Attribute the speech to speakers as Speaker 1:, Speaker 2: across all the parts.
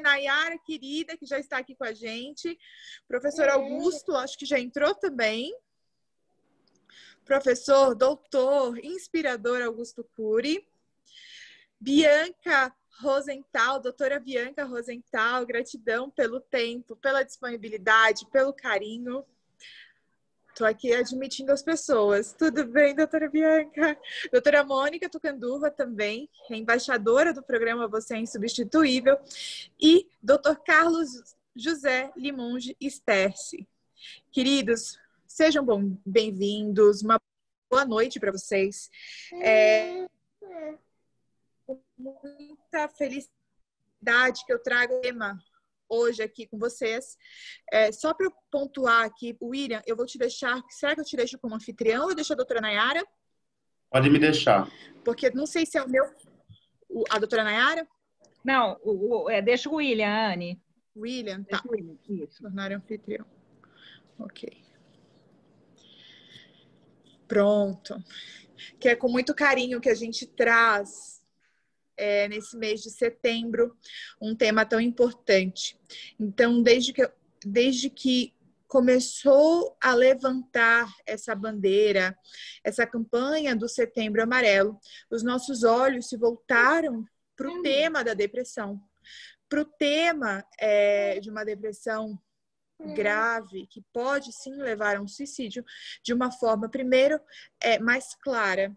Speaker 1: Nayara, querida, que já está aqui com a gente. Professor Augusto, acho que já entrou também. Professor, doutor, inspirador Augusto Cury. Bianca Rosenthal, doutora Bianca Rosenthal, gratidão pelo tempo, pela disponibilidade, pelo carinho. Estou aqui admitindo as pessoas. Tudo bem, doutora Bianca? Doutora Mônica Tucanduva também, embaixadora do programa Você é Insubstituível. E doutor Carlos José Limonge Sterci. Queridos, sejam bem-vindos. Uma boa noite para vocês. Com muita felicidade que eu trago o tema hoje aqui com vocês. Só para eu pontuar aqui, William, eu vou te deixar... Será que eu te deixo como anfitrião ou eu deixo a doutora Nayara?
Speaker 2: Pode me deixar.
Speaker 1: Porque não sei se é o meu... A doutora Nayara?
Speaker 3: Não, deixa o William, Anne.
Speaker 1: William, tá.
Speaker 3: Deixa o William, isso.
Speaker 1: Tornar anfitrião. Ok. Pronto. Que é com muito carinho que a gente traz... nesse mês de setembro, um tema tão importante. Então, desde que começou a levantar essa bandeira, essa campanha do Setembro Amarelo, os nossos olhos se voltaram para o tema da depressão, para o tema de uma depressão grave, que pode sim levar a um suicídio, de uma forma, primeiro, mais clara,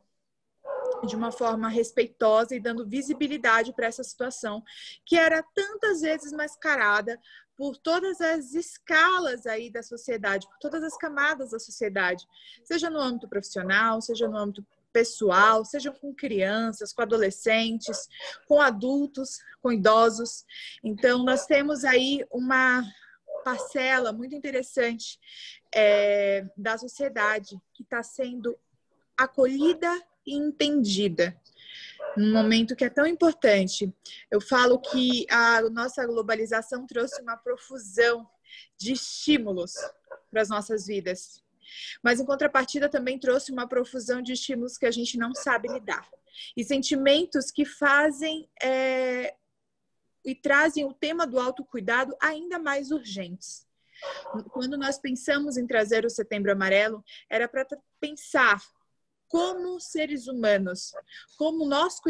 Speaker 1: de uma forma respeitosa e dando visibilidade para essa situação, que era tantas vezes mascarada por todas as escalas aí da sociedade, por todas as camadas da sociedade, seja no âmbito profissional, seja no âmbito pessoal, seja com crianças, com adolescentes, com adultos, com idosos. Então, nós temos aí uma parcela muito interessante da sociedade que está sendo acolhida e entendida num momento que é tão importante. Eu falo que a nossa globalização trouxe uma profusão de estímulos para as nossas vidas, mas em contrapartida também trouxe uma profusão de estímulos que a gente não sabe lidar, e sentimentos que fazem e trazem o tema do autocuidado ainda mais urgentes. Quando nós pensamos em trazer o Setembro Amarelo, era para pensar como seres humanos, como nós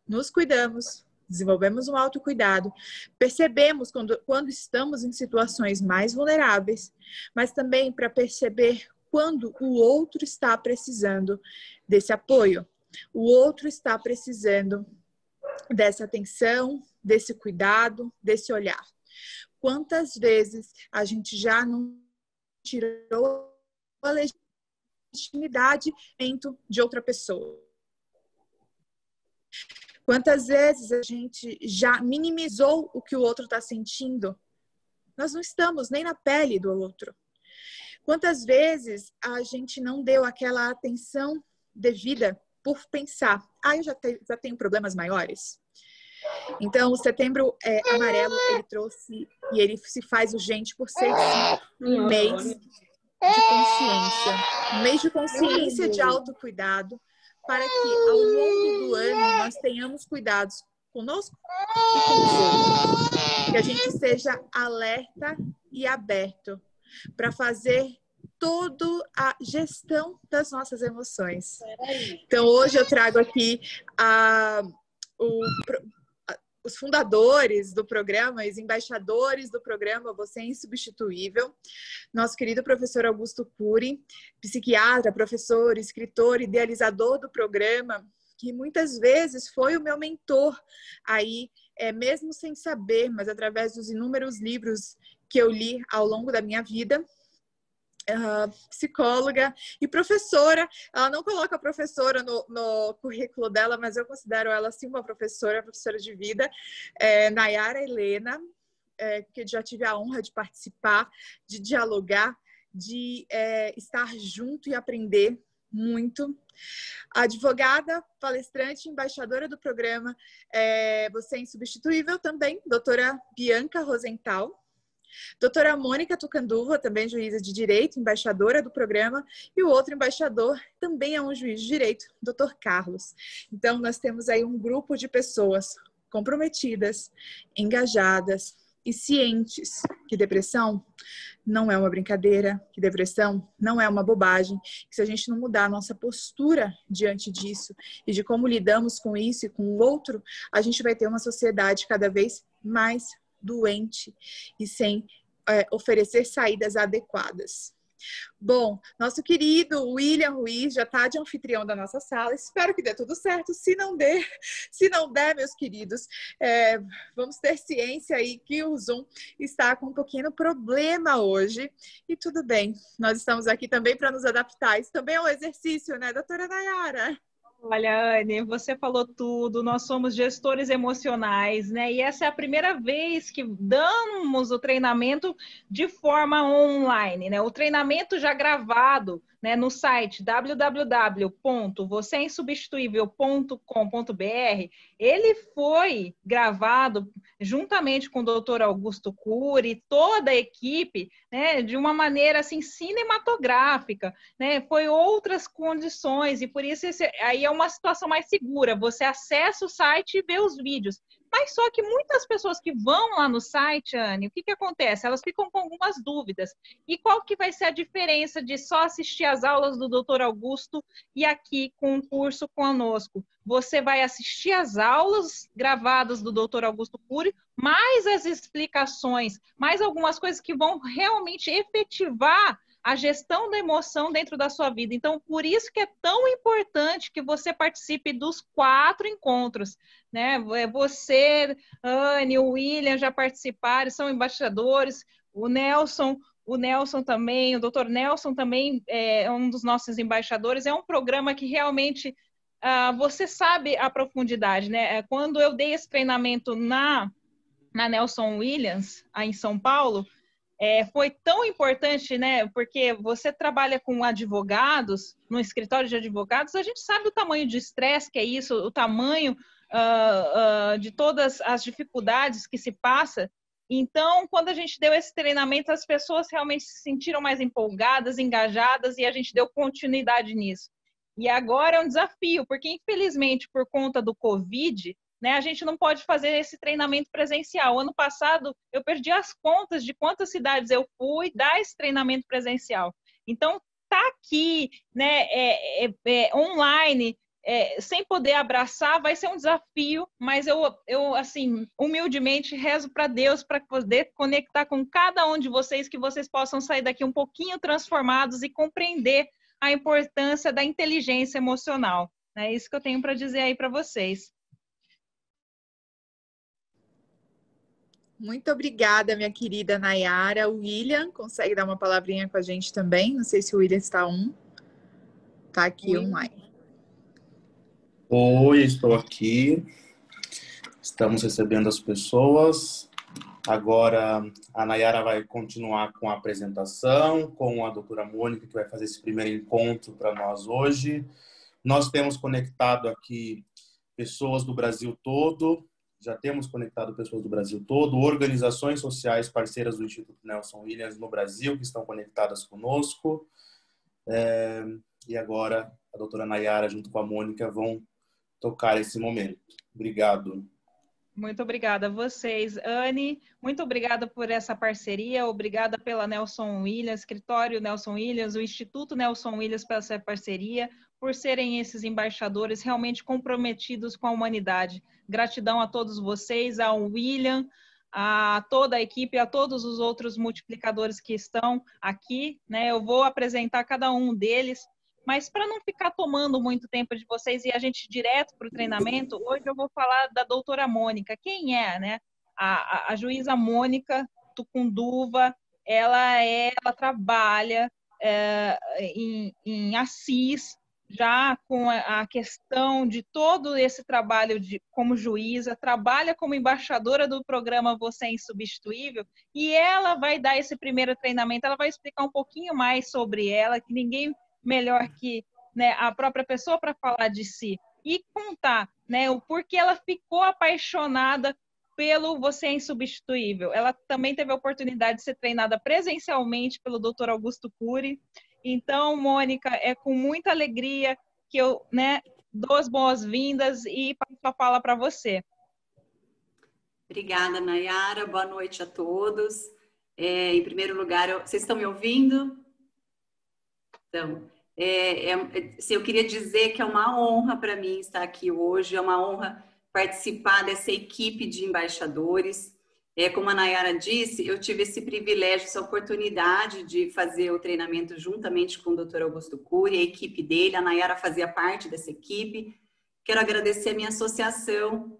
Speaker 1: nos cuidamos, desenvolvemos um autocuidado, percebemos quando estamos em situações mais vulneráveis, mas também para perceber quando o outro está precisando desse apoio, o outro está precisando dessa atenção, desse cuidado, desse olhar. Quantas vezes a gente já não tirou a legitimidade de outra pessoa? Quantas vezes a gente já minimizou o que o outro está sentindo? Nós não estamos nem na pele do outro. Quantas vezes a gente não deu aquela atenção devida por pensar, eu já tenho problemas maiores? Então, o Setembro Amarelo, ele trouxe e ele se faz urgente por ser um mês de consciência. Um mês de consciência, de autocuidado, para que ao longo do ano nós tenhamos cuidados conosco e com os outros. Que a gente seja alerta e aberto para fazer toda a gestão das nossas emoções. Então, hoje eu trago aqui os fundadores do programa, os embaixadores do programa Você é Insubstituível, nosso querido professor Augusto Cury, psiquiatra, professor, escritor, idealizador do programa, que muitas vezes foi o meu mentor aí, mesmo sem saber, mas através dos inúmeros livros que eu li ao longo da minha vida. Psicóloga e professora. Ela não coloca professora no currículo dela, mas eu considero ela sim uma professora de vida. Nayara Helena, que já tive a honra de participar, de dialogar, de estar junto e aprender muito. Advogada, palestrante, embaixadora do programa Você é Insubstituível também, doutora Bianca Rosenthal. Doutora Mônica Tucanduva, também juíza de direito, embaixadora do programa, e o outro embaixador também é um juiz de direito, doutor Carlos. Então, nós temos aí um grupo de pessoas comprometidas, engajadas e cientes que depressão não é uma brincadeira, que depressão não é uma bobagem, que se a gente não mudar a nossa postura diante disso e de como lidamos com isso e com o outro, a gente vai ter uma sociedade cada vez mais doente e sem oferecer saídas adequadas. Bom, nosso querido William Ruiz já está de anfitrião da nossa sala. Espero que dê tudo certo. Se não der, meus queridos, vamos ter ciência aí que o Zoom está com um pequeno problema hoje. E tudo bem, nós estamos aqui também para nos adaptar. Isso também é um exercício, né, doutora Nayara?
Speaker 3: Olha, Anne, você falou tudo, nós somos gestores emocionais, né? E essa é a primeira vez que damos o treinamento de forma online, né? O treinamento já gravado, né, no site www.vocêinsubstituível.com.br, ele foi gravado juntamente com o Dr. Augusto Cury, toda a equipe, né, de uma maneira assim cinematográfica, né? Foi outras condições e por isso aí é uma situação mais segura. Você acessa o site e vê os vídeos. Mas só que muitas pessoas que vão lá no site, Anne, o que acontece? Elas ficam com algumas dúvidas. E qual que vai ser a diferença de só assistir às aulas do Dr. Augusto e aqui com um curso conosco? Você vai assistir às aulas gravadas do Dr. Augusto Cury, mais as explicações, mais algumas coisas que vão realmente efetivar a gestão da emoção dentro da sua vida. Então, por isso que é tão importante que você participe dos 4 encontros, né? Você, Anne, o William já participaram, são embaixadores, o Nelson também, o Dr. Nelson também é um dos nossos embaixadores. É um programa que realmente você sabe a profundidade, né? Quando eu dei esse treinamento na Nelson Williams, aí em São Paulo, foi tão importante, né? Porque você trabalha com advogados, no escritório de advogados, a gente sabe o tamanho de estresse que é isso, o tamanho de todas as dificuldades que se passa. Então, quando a gente deu esse treinamento, as pessoas realmente se sentiram mais empolgadas, engajadas, e a gente deu continuidade nisso. E agora é um desafio, porque infelizmente, por conta do Covid, né, a gente não pode fazer esse treinamento presencial. Ano passado, eu perdi as contas de quantas cidades eu fui dar esse treinamento presencial. Então, tá aqui, né, online, sem poder abraçar, vai ser um desafio, mas eu assim, humildemente rezo para Deus para poder conectar com cada um de vocês, que vocês possam sair daqui um pouquinho transformados e compreender a importância da inteligência emocional. É isso que eu tenho para dizer aí para vocês.
Speaker 1: Muito obrigada, minha querida Nayara. O William consegue dar uma palavrinha com a gente também? Não sei se o William está Está aqui online.
Speaker 2: Oi, estou aqui. Estamos recebendo as pessoas. Agora a Nayara vai continuar com a apresentação, com a doutora Mônica, que vai fazer esse primeiro encontro para nós hoje. Nós temos conectado aqui pessoas do Brasil todo, já temos conectado pessoas do Brasil todo, organizações sociais parceiras do Instituto Nelson Williams no Brasil, que estão conectadas conosco. E agora a doutora Nayara, junto com a Mônica, vão tocar esse momento. Obrigado.
Speaker 3: Muito obrigada a vocês. Anne, muito obrigada por essa parceria, obrigada pela Nelson Williams, escritório Nelson Williams, o Instituto Nelson Williams pela essa parceria, por serem esses embaixadores realmente comprometidos com a humanidade. Gratidão a todos vocês, ao William, a toda a equipe, a todos os outros multiplicadores que estão aqui, né? Eu vou apresentar cada um deles, mas para não ficar tomando muito tempo de vocês e a gente ir direto para o treinamento, hoje eu vou falar da doutora Mônica. Quem é, né? A juíza Mônica Tucunduva, ela trabalha em Assis, já com a questão de todo esse trabalho como juíza, trabalha como embaixadora do programa Você é Insubstituível, e ela vai dar esse primeiro treinamento, ela vai explicar um pouquinho mais sobre ela, que ninguém melhor que, né, a própria pessoa para falar de si e contar, né, o porquê ela ficou apaixonada pelo Você é Insubstituível. Ela também teve a oportunidade de ser treinada presencialmente pelo Dr. Augusto Cury. Então, Mônica, é com muita alegria que eu, né, dou as boas-vindas e passo a fala para você.
Speaker 4: Obrigada, Nayara. Boa noite a todos. Em primeiro lugar, vocês estão me ouvindo? Então, eu queria dizer que é uma honra para mim estar aqui hoje, é uma honra participar dessa equipe de embaixadores. Como a Nayara disse, eu tive esse privilégio, essa oportunidade de fazer o treinamento juntamente com o Dr. Augusto Cury, a equipe dele. A Nayara fazia parte dessa equipe. Quero agradecer a minha associação,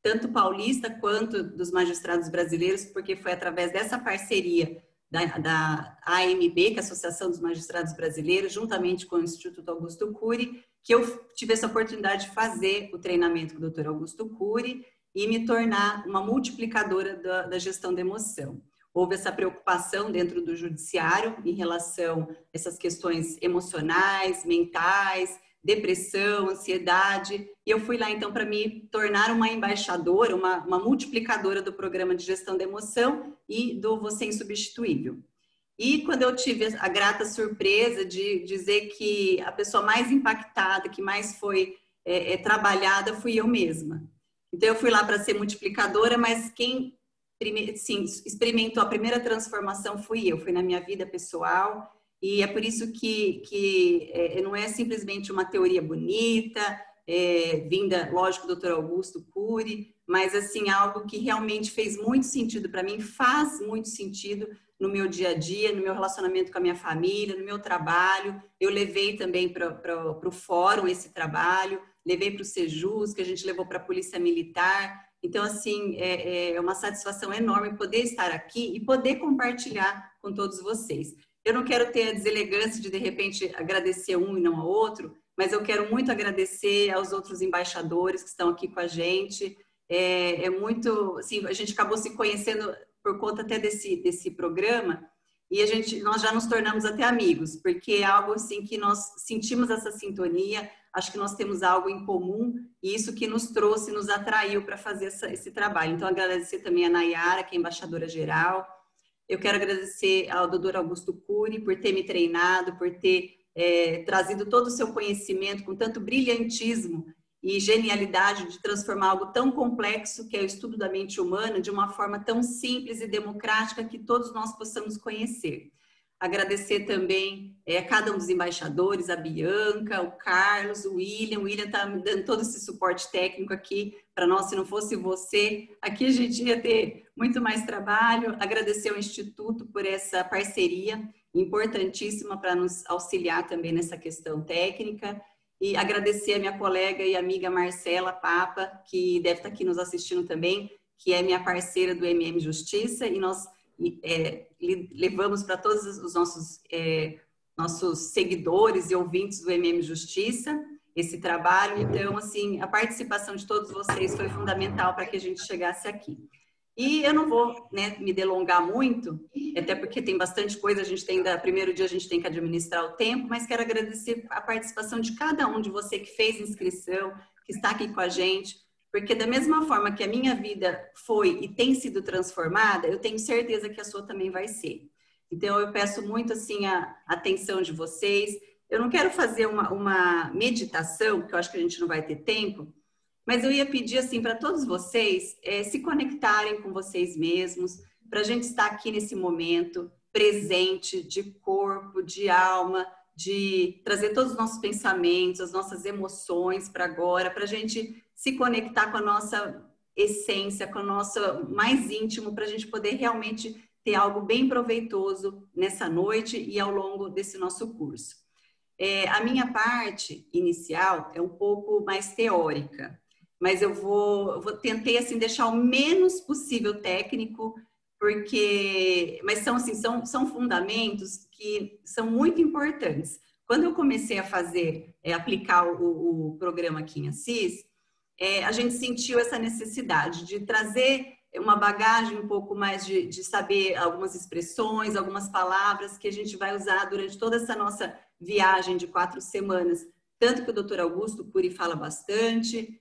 Speaker 4: tanto paulista quanto dos magistrados brasileiros, porque foi através dessa parceria da AMB, que é a Associação dos Magistrados Brasileiros, juntamente com o Instituto Augusto Cury, que eu tive essa oportunidade de fazer o treinamento com o Dr. Augusto Cury e me tornar uma multiplicadora da gestão da emoção. Houve essa preocupação dentro do judiciário em relação a essas questões emocionais, mentais, depressão, ansiedade, e eu fui lá então para me tornar uma embaixadora, uma multiplicadora do programa de gestão da emoção e do Você Insubstituível. E quando eu tive a grata surpresa de dizer que a pessoa mais impactada, que mais foi trabalhada, fui eu mesma. Então eu fui lá para ser multiplicadora, mas quem experimentou a primeira transformação fui eu, foi na minha vida pessoal. E é por isso que não é simplesmente uma teoria bonita, vinda, lógico, do Dr. Augusto Cury, mas assim, algo que realmente fez muito sentido para mim, faz muito sentido no meu dia a dia, no meu relacionamento com a minha família, no meu trabalho. Eu levei também para o fórum esse trabalho, levei para o Sejus, que a gente levou para a Polícia Militar. Então, assim, é uma satisfação enorme poder estar aqui e poder compartilhar com todos vocês. Eu não quero ter a deselegância de repente, agradecer um e não ao outro, mas eu quero muito agradecer aos outros embaixadores que estão aqui com a gente. Muito, assim, a gente acabou se conhecendo por conta até desse programa e nós já nos tornamos até amigos, porque é algo assim que nós sentimos essa sintonia, acho que nós temos algo em comum e isso que nos trouxe, nos atraiu para fazer esse trabalho. Então, agradecer também a Nayara, que é embaixadora geral. Eu quero agradecer ao Dr. Augusto Cury por ter me treinado, por ter trazido todo o seu conhecimento com tanto brilhantismo e genialidade de transformar algo tão complexo, que é o estudo da mente humana, de uma forma tão simples e democrática que todos nós possamos conhecer. Agradecer também a cada um dos embaixadores, a Bianca, o Carlos, o William está me dando todo esse suporte técnico aqui para nós. Se não fosse você, aqui a gente ia ter muito mais trabalho. Agradecer ao Instituto por essa parceria importantíssima para nos auxiliar também nessa questão técnica. E agradecer a minha colega e amiga Marcela Papa, que deve estar aqui nos assistindo também, que é minha parceira do MM Justiça, e nós levamos para todos os nossos seguidores e ouvintes do MM Justiça esse trabalho. Então, assim, a participação de todos vocês foi fundamental para que a gente chegasse aqui. E eu não vou, me delongar muito, até porque tem bastante coisa, primeiro dia a gente tem que administrar o tempo, mas quero agradecer a participação de cada um de você que fez inscrição, que está aqui com a gente, porque da mesma forma que a minha vida foi e tem sido transformada, eu tenho certeza que a sua também vai ser. Então, eu peço muito, assim, a atenção de vocês. Eu não quero fazer uma meditação, porque eu acho que a gente não vai ter tempo, mas eu ia pedir, assim, para todos vocês se conectarem com vocês mesmos, para a gente estar aqui nesse momento presente de corpo, de alma, de trazer todos os nossos pensamentos, as nossas emoções para agora, para a gente se conectar com a nossa essência, com o nosso mais íntimo, para a gente poder realmente ter algo bem proveitoso nessa noite e ao longo desse nosso curso. A minha parte inicial é um pouco mais teórica, mas eu tentei assim deixar o menos possível técnico, mas são fundamentos que são muito importantes. Quando eu comecei a aplicar o programa aqui em Assis, a gente sentiu essa necessidade de trazer uma bagagem um pouco mais de saber algumas expressões, algumas palavras que a gente vai usar durante toda essa nossa viagem de 4 semanas. Tanto que o Dr. Augusto Cury fala bastante,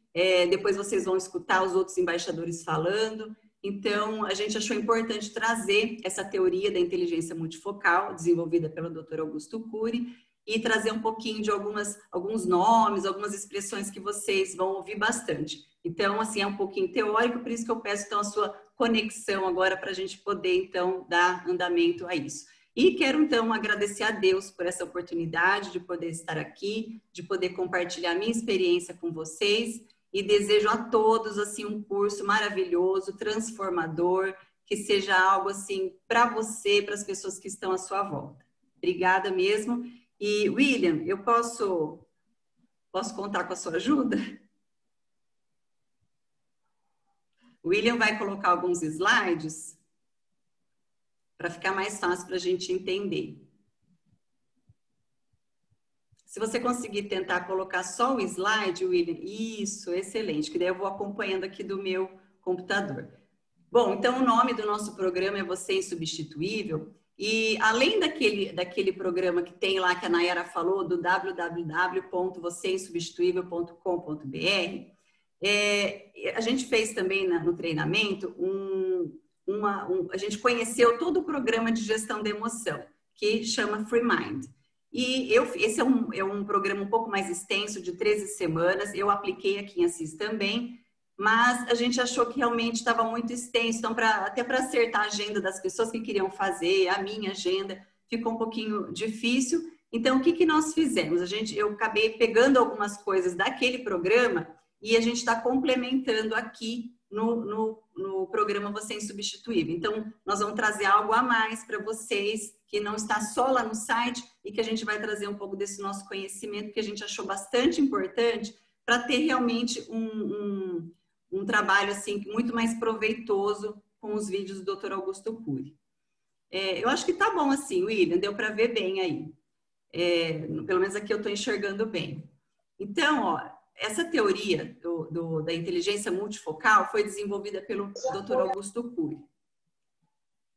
Speaker 4: depois vocês vão escutar os outros embaixadores falando. Então, a gente achou importante trazer essa teoria da inteligência multifocal, desenvolvida pelo Dr. Augusto Cury, e trazer um pouquinho de alguns nomes, algumas expressões que vocês vão ouvir bastante. Então, assim, é um pouquinho teórico, por isso que eu peço, então, a sua conexão agora para a gente poder, então, dar andamento a isso. E quero, então, agradecer a Deus por essa oportunidade de poder estar aqui, de poder compartilhar minha experiência com vocês e desejo a todos, assim, um curso maravilhoso, transformador, que seja algo, assim, para você, para as pessoas que estão à sua volta. Obrigada mesmo. E, William, eu posso contar com a sua ajuda? O William vai colocar alguns slides para ficar mais fácil para a gente entender. Se você conseguir tentar colocar só o slide, William, isso, excelente, que daí eu vou acompanhando aqui do meu computador. Bom, então o nome do nosso programa é Você Insubstituível, e além daquele programa que tem lá, que a Nayara falou, do www.vocêinsubstituível.com.br, a gente fez também no treinamento a gente conheceu todo o programa de gestão da emoção, que chama Free Mind. E esse é um programa um pouco mais extenso, de 13 semanas, eu apliquei aqui em Assis também, mas a gente achou que realmente estava muito extenso, então até para acertar a agenda das pessoas que queriam fazer, a minha agenda, ficou um pouquinho difícil. Então, o que nós fizemos? Eu acabei pegando algumas coisas daquele programa e a gente está complementando aqui no programa Você Insubstituível. Então, nós vamos trazer algo a mais para vocês, que não está só lá no site, e que a gente vai trazer um pouco desse nosso conhecimento, que a gente achou bastante importante, para ter realmente um trabalho assim, muito mais proveitoso com os vídeos do Dr. Augusto Cury. Eu acho que tá bom assim, William, deu para ver bem aí. Pelo menos aqui eu estou enxergando bem. Então, ó, essa teoria da inteligência multifocal foi desenvolvida pelo Dr. Augusto Cury.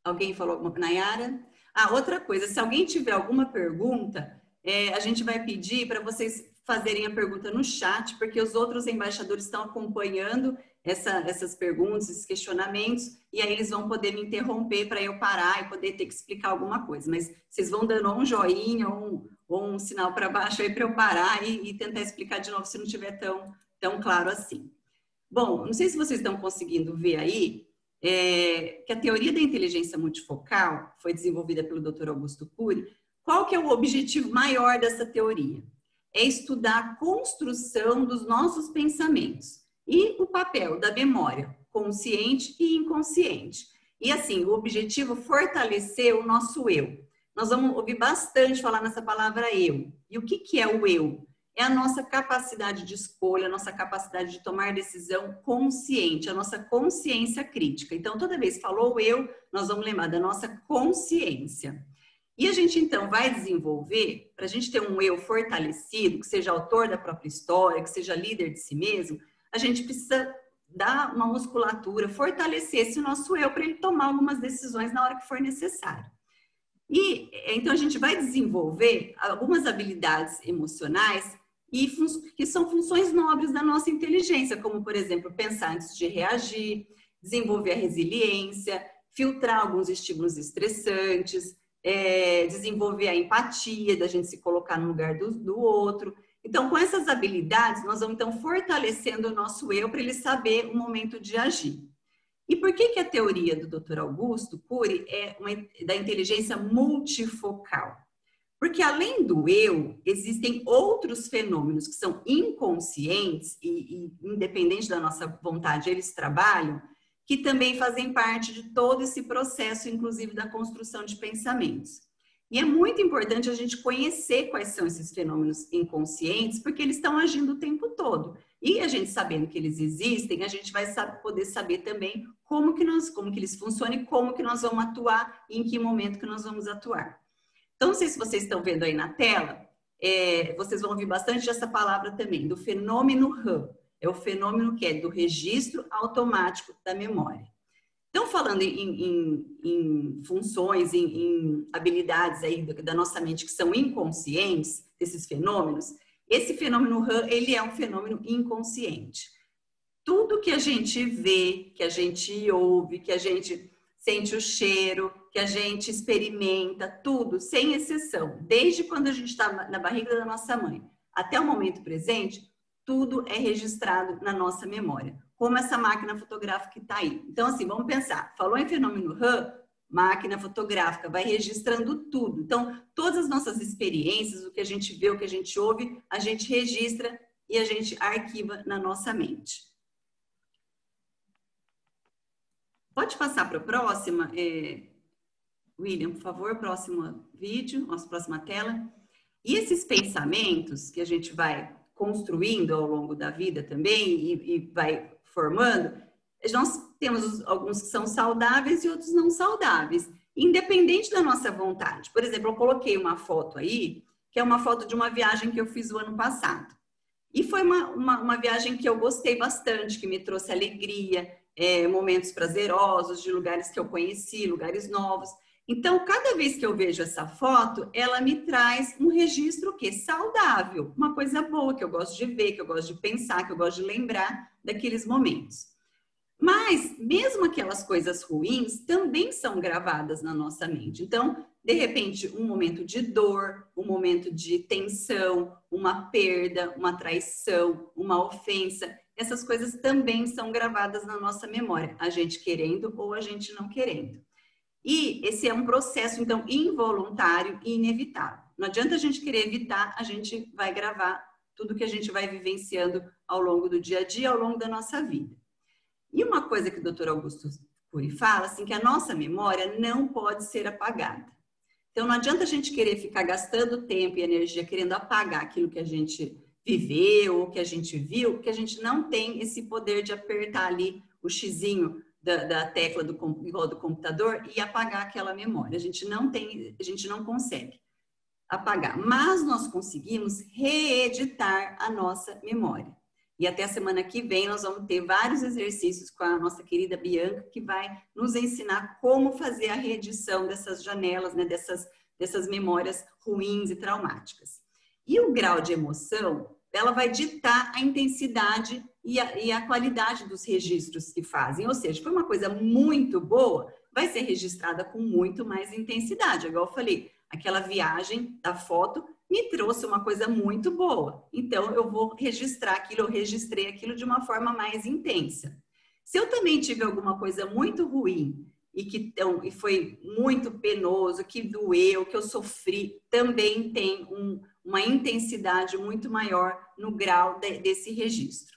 Speaker 4: Alguém falou alguma coisa? Nayara? Outra coisa, se alguém tiver alguma pergunta, a gente vai pedir para vocês fazerem a pergunta no chat, porque os outros embaixadores estão acompanhando essas perguntas, esses questionamentos, e aí eles vão poder me interromper para eu parar e poder ter que explicar alguma coisa. Mas vocês vão dando um joinha ou um sinal para baixo aí para eu parar e tentar explicar de novo se não estiver tão claro assim. Bom, não sei se vocês estão conseguindo ver aí, que a teoria da inteligência multifocal foi desenvolvida pelo Dr. Augusto Cury. Qual que é o objetivo maior dessa teoria? É estudar a construção dos nossos pensamentos e o papel da memória consciente e inconsciente. E assim, o objetivo é fortalecer o nosso eu. Nós vamos ouvir bastante falar nessa palavra eu. E o que é o eu? É a nossa capacidade de escolha, a nossa capacidade de tomar decisão consciente, a nossa consciência crítica. Então, toda vez que falou eu, nós vamos lembrar da nossa consciência. E a gente, então, vai desenvolver, para a gente ter um eu fortalecido, que seja autor da própria história, que seja líder de si mesmo, a gente precisa dar uma musculatura, fortalecer esse nosso eu para ele tomar algumas decisões na hora que for necessário. E, então, a gente vai desenvolver algumas habilidades emocionais que são funções nobres da nossa inteligência, como, por exemplo, pensar antes de reagir, desenvolver a resiliência, filtrar alguns estímulos estressantes, desenvolver a empatia, da gente se colocar no lugar do outro. Então, com essas habilidades, nós vamos, então, fortalecendo o nosso eu para ele saber o momento de agir. E por que a teoria do Dr. Augusto Cury é da inteligência multifocal? Porque, além do eu, existem outros fenômenos que são inconscientes e independente da nossa vontade, eles trabalham, que também fazem parte de todo esse processo, inclusive da construção de pensamentos. E é muito importante a gente conhecer quais são esses fenômenos inconscientes, porque eles estão agindo o tempo todo. E a gente sabendo que eles existem, a gente vai poder saber também como que eles funcionam e como que nós vamos atuar e em que momento que nós vamos atuar. Então, não sei se vocês estão vendo aí na tela, vocês vão ouvir bastante dessa palavra também, do fenômeno RAM. É o fenômeno que é do registro automático da memória. Então, falando em funções, em habilidades aí da nossa mente que são inconscientes, desses fenômenos, esse fenômeno RAM, ele é um fenômeno inconsciente. Tudo que a gente vê, que a gente ouve, que a gente sente o cheiro, que a gente experimenta, tudo, sem exceção. Desde quando a gente está na barriga da nossa mãe até o momento presente, tudo é registrado na nossa memória. Como essa máquina fotográfica que está aí. Então, assim, vamos pensar. Falou em fenômeno RAM, máquina fotográfica, vai registrando tudo. Então, todas as nossas experiências, o que a gente vê, o que a gente ouve, a gente registra e a gente arquiva na nossa mente. Pode passar para a próxima, William, por favor, próximo vídeo, nossa próxima tela. E esses pensamentos que a gente vai construindo ao longo da vida também e vai formando, nós temos alguns que são saudáveis e outros não saudáveis, independente da nossa vontade. Por exemplo, eu coloquei uma foto aí, que é uma foto de uma viagem que eu fiz o ano passado. E foi uma viagem que eu gostei bastante, que me trouxe alegria, momentos prazerosos, de lugares que eu conheci, lugares novos. Então, cada vez que eu vejo essa foto, ela me traz um registro o quê? Saudável, uma coisa boa que eu gosto de ver, que eu gosto de pensar, que eu gosto de lembrar daqueles momentos. Mas, mesmo aquelas coisas ruins também são gravadas na nossa mente. Então, de repente, um momento de dor, um momento de tensão, uma perda, uma traição, uma ofensa, essas coisas também são gravadas na nossa memória, a gente querendo ou a gente não querendo. E esse é um processo, então, involuntário e inevitável. Não adianta a gente querer evitar, a gente vai gravar tudo que a gente vai vivenciando ao longo do dia a dia, ao longo da nossa vida. E uma coisa que o Dr. Augusto Cury fala, assim, que a nossa memória não pode ser apagada. Então, não adianta a gente querer ficar gastando tempo e energia querendo apagar aquilo que a gente viveu ou que a gente viu, porque a gente não tem esse poder de apertar ali o xizinho da tecla igual do computador e apagar aquela memória. A gente não consegue apagar, mas nós conseguimos reeditar a nossa memória. E até a semana que vem nós vamos ter vários exercícios com a nossa querida Bianca, que vai nos ensinar como fazer a reedição dessas janelas, né, dessas memórias ruins e traumáticas. E o grau de emoção, ela vai ditar a intensidade e a qualidade dos registros que fazem. Ou seja, foi uma coisa muito boa, vai ser registrada com muito mais intensidade. Igual eu falei, aquela viagem da foto me trouxe uma coisa muito boa. Então, eu vou registrar aquilo, eu registrei aquilo de uma forma mais intensa. Se eu também tive alguma coisa muito ruim e foi muito penoso, que doeu, que eu sofri, também tem uma intensidade muito maior no grau desse registro.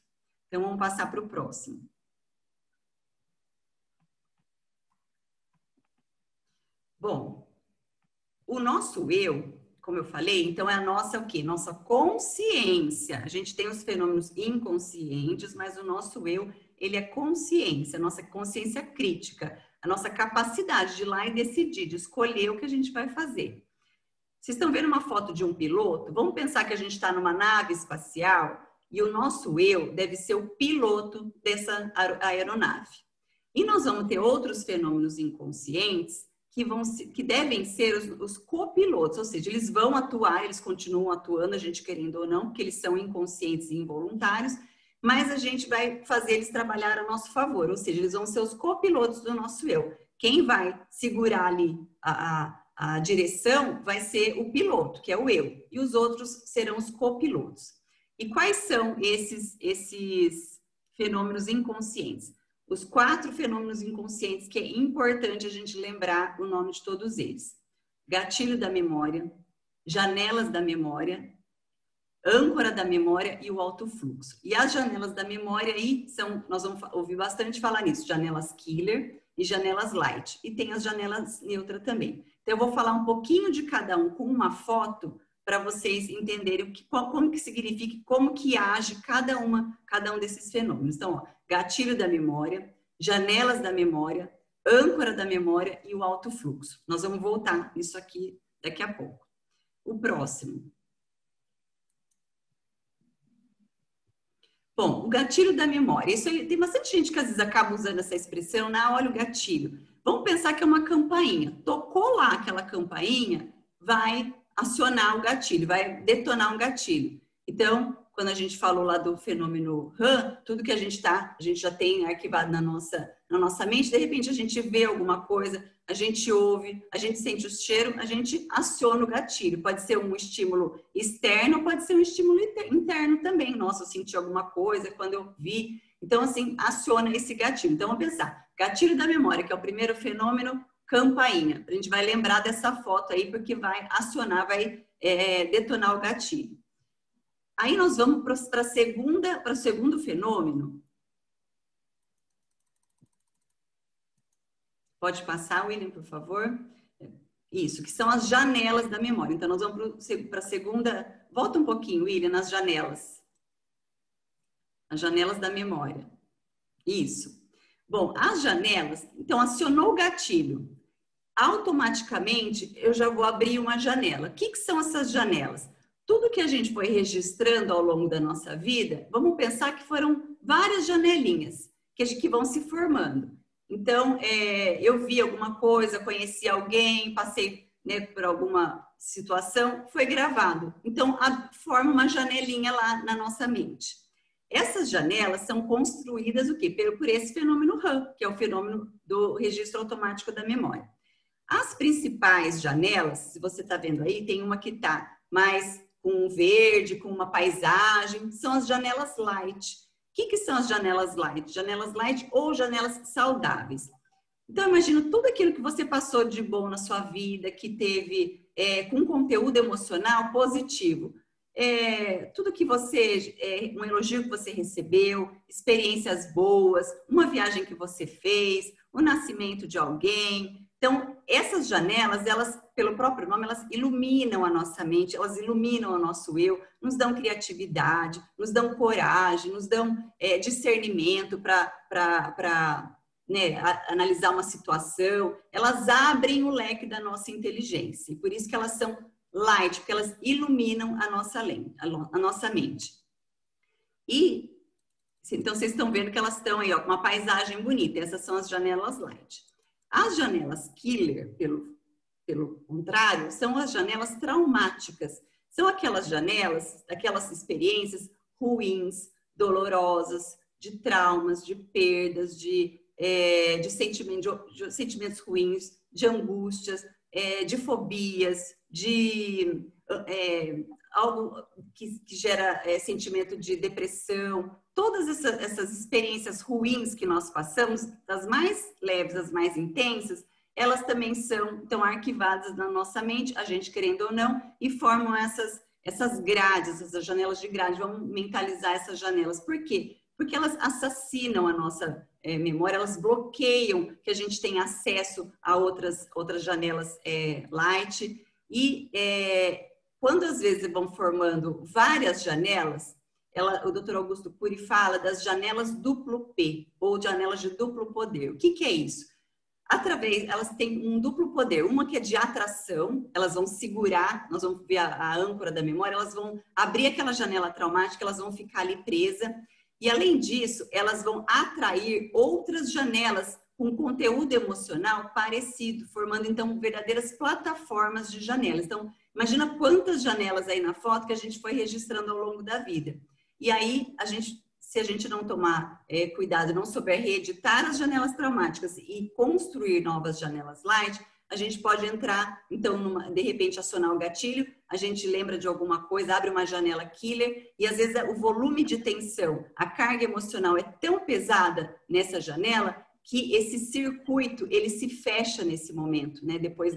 Speaker 4: Então, vamos passar para o próximo. Bom, o nosso eu, como eu falei, então é a nossa o quê? Nossa consciência. A gente tem os fenômenos inconscientes, mas o nosso eu, ele é consciência, a nossa consciência crítica, a nossa capacidade de ir lá e decidir, de escolher o que a gente vai fazer. Vocês estão vendo uma foto de um piloto? Vamos pensar que a gente está numa nave espacial e o nosso eu deve ser o piloto dessa aeronave. E nós vamos ter outros fenômenos inconscientes que devem ser os copilotos, ou seja, eles vão atuar, eles continuam atuando, a gente querendo ou não, porque eles são inconscientes e involuntários, mas a gente vai fazer eles trabalhar a nosso favor, ou seja, eles vão ser os copilotos do nosso eu. Quem vai segurar ali a direção vai ser o piloto, que é o eu, e os outros serão os copilotos. E quais são esses fenômenos inconscientes? Os 4 fenômenos inconscientes que é importante a gente lembrar o nome de todos eles. Gatilho da memória, janelas da memória, âncora da memória e o alto fluxo. E as janelas da memória aí nós vamos ouvir bastante falar nisso, janelas killer e janelas light. E tem as janelas neutra também. Então eu vou falar um pouquinho de cada um com uma foto para vocês entenderem como que significa, como que age cada um desses fenômenos. Então, ó, gatilho da memória, janelas da memória, âncora da memória e o alto fluxo. Nós vamos voltar nisso aqui daqui a pouco. O próximo. Bom, o gatilho da memória. Isso aí, tem bastante gente que às vezes acaba usando essa expressão, olha o gatilho. Vamos pensar que é uma campainha. Tocou lá aquela campainha, vai acionar o gatilho, vai detonar um gatilho. Então, quando a gente falou lá do fenômeno RAM, tudo que a gente já tem arquivado na nossa mente, de repente a gente vê alguma coisa, a gente ouve, a gente sente o cheiro, a gente aciona o gatilho. Pode ser um estímulo externo, pode ser um estímulo interno também. Nossa, eu senti alguma coisa quando eu vi. Então, assim, aciona esse gatilho. Então, vamos pensar. Gatilho da memória, que é o primeiro fenômeno, campainha. A gente vai lembrar dessa foto aí, porque vai acionar, vai detonar o gatilho. Aí nós vamos para o segundo fenômeno. Pode passar, William, por favor? Isso, que são as janelas da memória. Então, nós vamos para a segunda... Volta um pouquinho, William, nas janelas. As janelas da memória. Isso. Bom, as janelas... Então, acionou o gatilho. Automaticamente, eu já vou abrir uma janela. O que são essas janelas? Tudo que a gente foi registrando ao longo da nossa vida, vamos pensar que foram várias janelinhas que vão se formando. Então, eu vi alguma coisa, conheci alguém, passei, né, por alguma situação, foi gravado. Então, forma uma janelinha lá na nossa mente. Essas janelas são construídas o quê? Por esse fenômeno RAM, que é o fenômeno do registro automático da memória. As principais janelas, se você está vendo aí, tem uma que está mais com verde, com uma paisagem, são as janelas light. O que são as janelas light? Janelas light ou janelas saudáveis. Então, imagina tudo aquilo que você passou de bom na sua vida, que teve com conteúdo emocional positivo. Tudo que um elogio que você recebeu, experiências boas, uma viagem que você fez, o nascimento de alguém. Então, essas janelas, elas, pelo próprio nome, elas iluminam a nossa mente, elas iluminam o nosso eu, nos dão criatividade, nos dão coragem, nos dão discernimento para né, analisar uma situação. Elas abrem o leque da nossa inteligência. E por isso que elas são light, porque elas iluminam a nossa mente. E, então, vocês estão vendo que elas estão aí, ó, com uma paisagem bonita. Essas são as janelas light. As janelas killer, pelo contrário, são as janelas traumáticas. São aquelas janelas, aquelas experiências ruins, dolorosas, de traumas, de perdas, de sentimentos ruins, de angústias, de fobias, de algo que gera sentimento de depressão. Todas essas experiências ruins que nós passamos, das mais leves às mais intensas, elas também estão arquivadas na nossa mente, a gente querendo ou não, e formam essas grades, essas janelas de grade. Vamos mentalizar essas janelas. Por quê? Porque elas assassinam a nossa memória, elas bloqueiam que a gente tenha acesso a outras janelas light. E quando às vezes vão formando várias janelas, o Dr. Augusto Cury fala das janelas duplo P, ou janelas de duplo poder. O que é isso? Elas têm um duplo poder. Uma que é de atração, elas vão segurar, nós vamos ver a âncora da memória, elas vão abrir aquela janela traumática, elas vão ficar ali presas. E além disso, elas vão atrair outras janelas com conteúdo emocional parecido, formando então verdadeiras plataformas de janelas. Então, imagina quantas janelas aí na foto que a gente foi registrando ao longo da vida. E aí, se a gente não tomar cuidado, não souber reeditar as janelas traumáticas e construir novas janelas light, a gente pode entrar, então, de repente, acionar o gatilho, a gente lembra de alguma coisa, abre uma janela killer, e às vezes o volume de tensão, a carga emocional é tão pesada nessa janela que esse circuito, ele se fecha nesse momento, né? Depois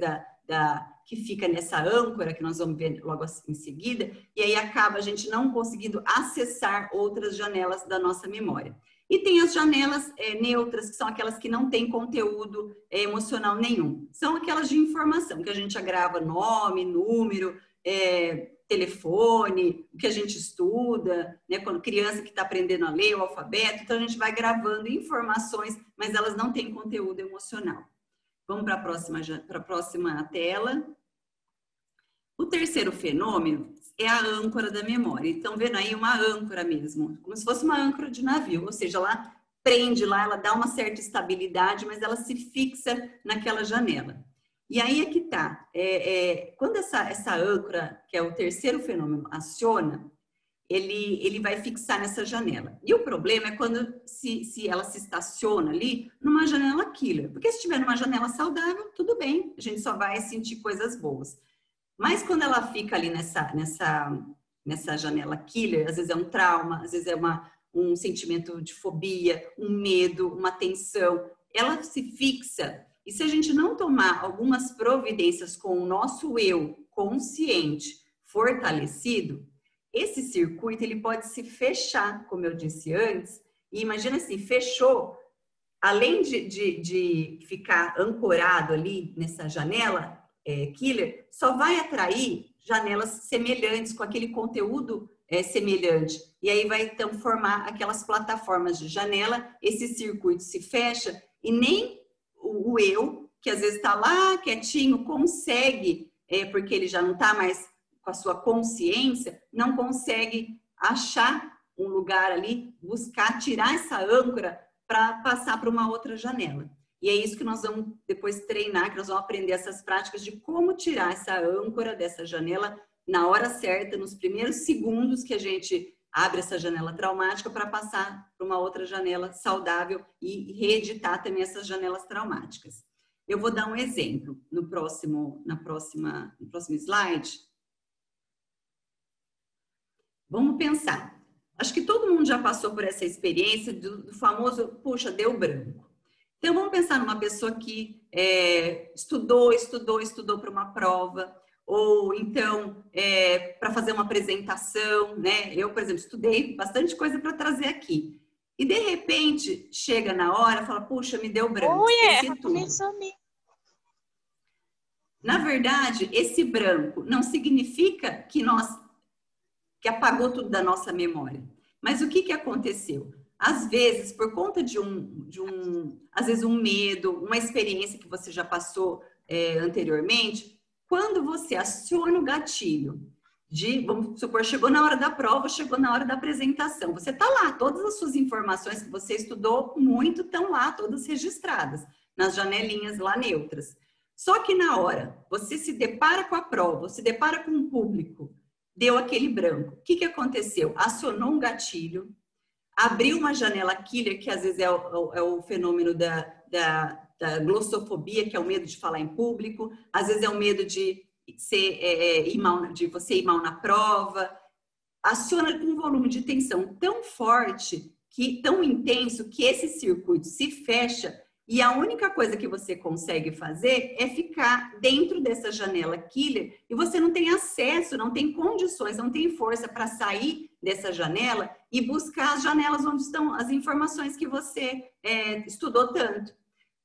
Speaker 4: que fica nessa âncora, que nós vamos ver logo em seguida, e aí acaba a gente não conseguindo acessar outras janelas da nossa memória. E tem as janelas neutras, que são aquelas que não têm conteúdo emocional nenhum. São aquelas de informação, que a gente agrava nome, número, telefone, o que a gente estuda, né? Quando criança que está aprendendo a ler o alfabeto, então a gente vai gravando informações, mas elas não têm conteúdo emocional. Vamos para a próxima tela. O terceiro fenômeno é a âncora da memória. Então, vendo aí uma âncora mesmo, como se fosse uma âncora de navio, ou seja, ela prende lá, ela dá uma certa estabilidade, mas ela se fixa naquela janela. E aí é que tá. Quando essa âncora, que é o terceiro fenômeno, aciona, ele vai fixar nessa janela. E o problema é quando se ela se estaciona ali numa janela killer. Porque se estiver numa janela saudável, tudo bem, a gente só vai sentir coisas boas. Mas quando ela fica ali nessa janela killer, às vezes é um trauma, às vezes é um sentimento de fobia, um medo, uma tensão, ela se fixa. E se a gente não tomar algumas providências com o nosso eu consciente fortalecido, esse circuito ele pode se fechar, como eu disse antes, e imagina assim, fechou, além de ficar ancorado ali nessa janela killer, só vai atrair janelas semelhantes, com aquele conteúdo semelhante. E aí vai então formar aquelas plataformas de janela, esse circuito se fecha e nem o eu, que às vezes está lá quietinho, consegue, porque ele já não está mais com a sua consciência, não consegue achar um lugar ali, buscar, tirar essa âncora para passar para uma outra janela. E é isso que nós vamos depois treinar, que nós vamos aprender essas práticas de como tirar essa âncora dessa janela na hora certa, nos primeiros segundos que a gente abre essa janela traumática para passar para uma outra janela saudável e reeditar também essas janelas traumáticas. Eu vou dar um exemplo no próximo slide. Vamos pensar. Acho que todo mundo já passou por essa experiência do famoso, puxa, deu branco. Então, vamos pensar numa pessoa que estudou para uma prova, ou então para fazer uma apresentação, né? Eu, por exemplo, estudei bastante coisa para trazer aqui. E, de repente, chega na hora, fala, puxa, me deu branco, esqueci tudo. Na verdade, esse branco não significa que apagou tudo da nossa memória. Mas o que aconteceu? Às vezes, por conta às vezes um medo, uma experiência que você já passou anteriormente, quando você aciona o gatilho vamos supor, chegou na hora da prova, chegou na hora da apresentação, você está lá, todas as suas informações que você estudou muito estão lá, todas registradas, nas janelinhas lá neutras. Só que na hora, você se depara com a prova, se depara com o público, deu aquele branco. O que aconteceu? Acionou um gatilho, abriu uma janela killer, que às vezes é o fenômeno da glossofobia, que é o medo de falar em público, às vezes é o medo de você ir mal na prova. Aciona com um volume de tensão tão forte, tão intenso, que esse circuito se fecha. E a única coisa que você consegue fazer é ficar dentro dessa janela killer e você não tem acesso, não tem condições, não tem força para sair dessa janela e buscar as janelas onde estão as informações que você estudou tanto.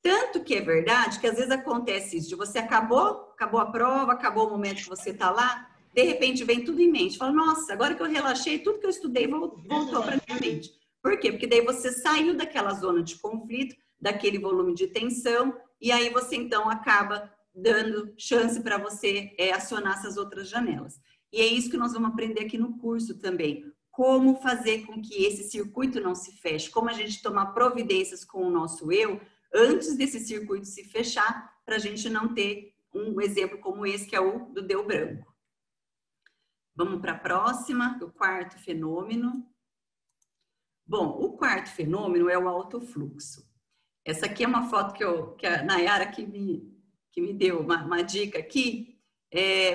Speaker 4: Tanto que é verdade que às vezes acontece isso, de você acabou a prova, acabou o momento que você está lá, de repente vem tudo em mente. Fala, nossa, agora que eu relaxei, tudo que eu estudei voltou para minha mente. Por quê? Porque daí você saiu daquela zona de conflito, daquele volume de tensão, e aí você então acaba dando chance para você acionar essas outras janelas. E é isso que nós vamos aprender aqui no curso também. Como fazer com que esse circuito não se feche, como a gente tomar providências com o nosso eu, antes desse circuito se fechar, para a gente não ter um exemplo como esse, que é o do deu branco. Vamos para a próxima, o quarto fenômeno. Bom, o quarto fenômeno é o alto fluxo. Essa aqui é uma foto que a Nayara que me deu uma dica aqui,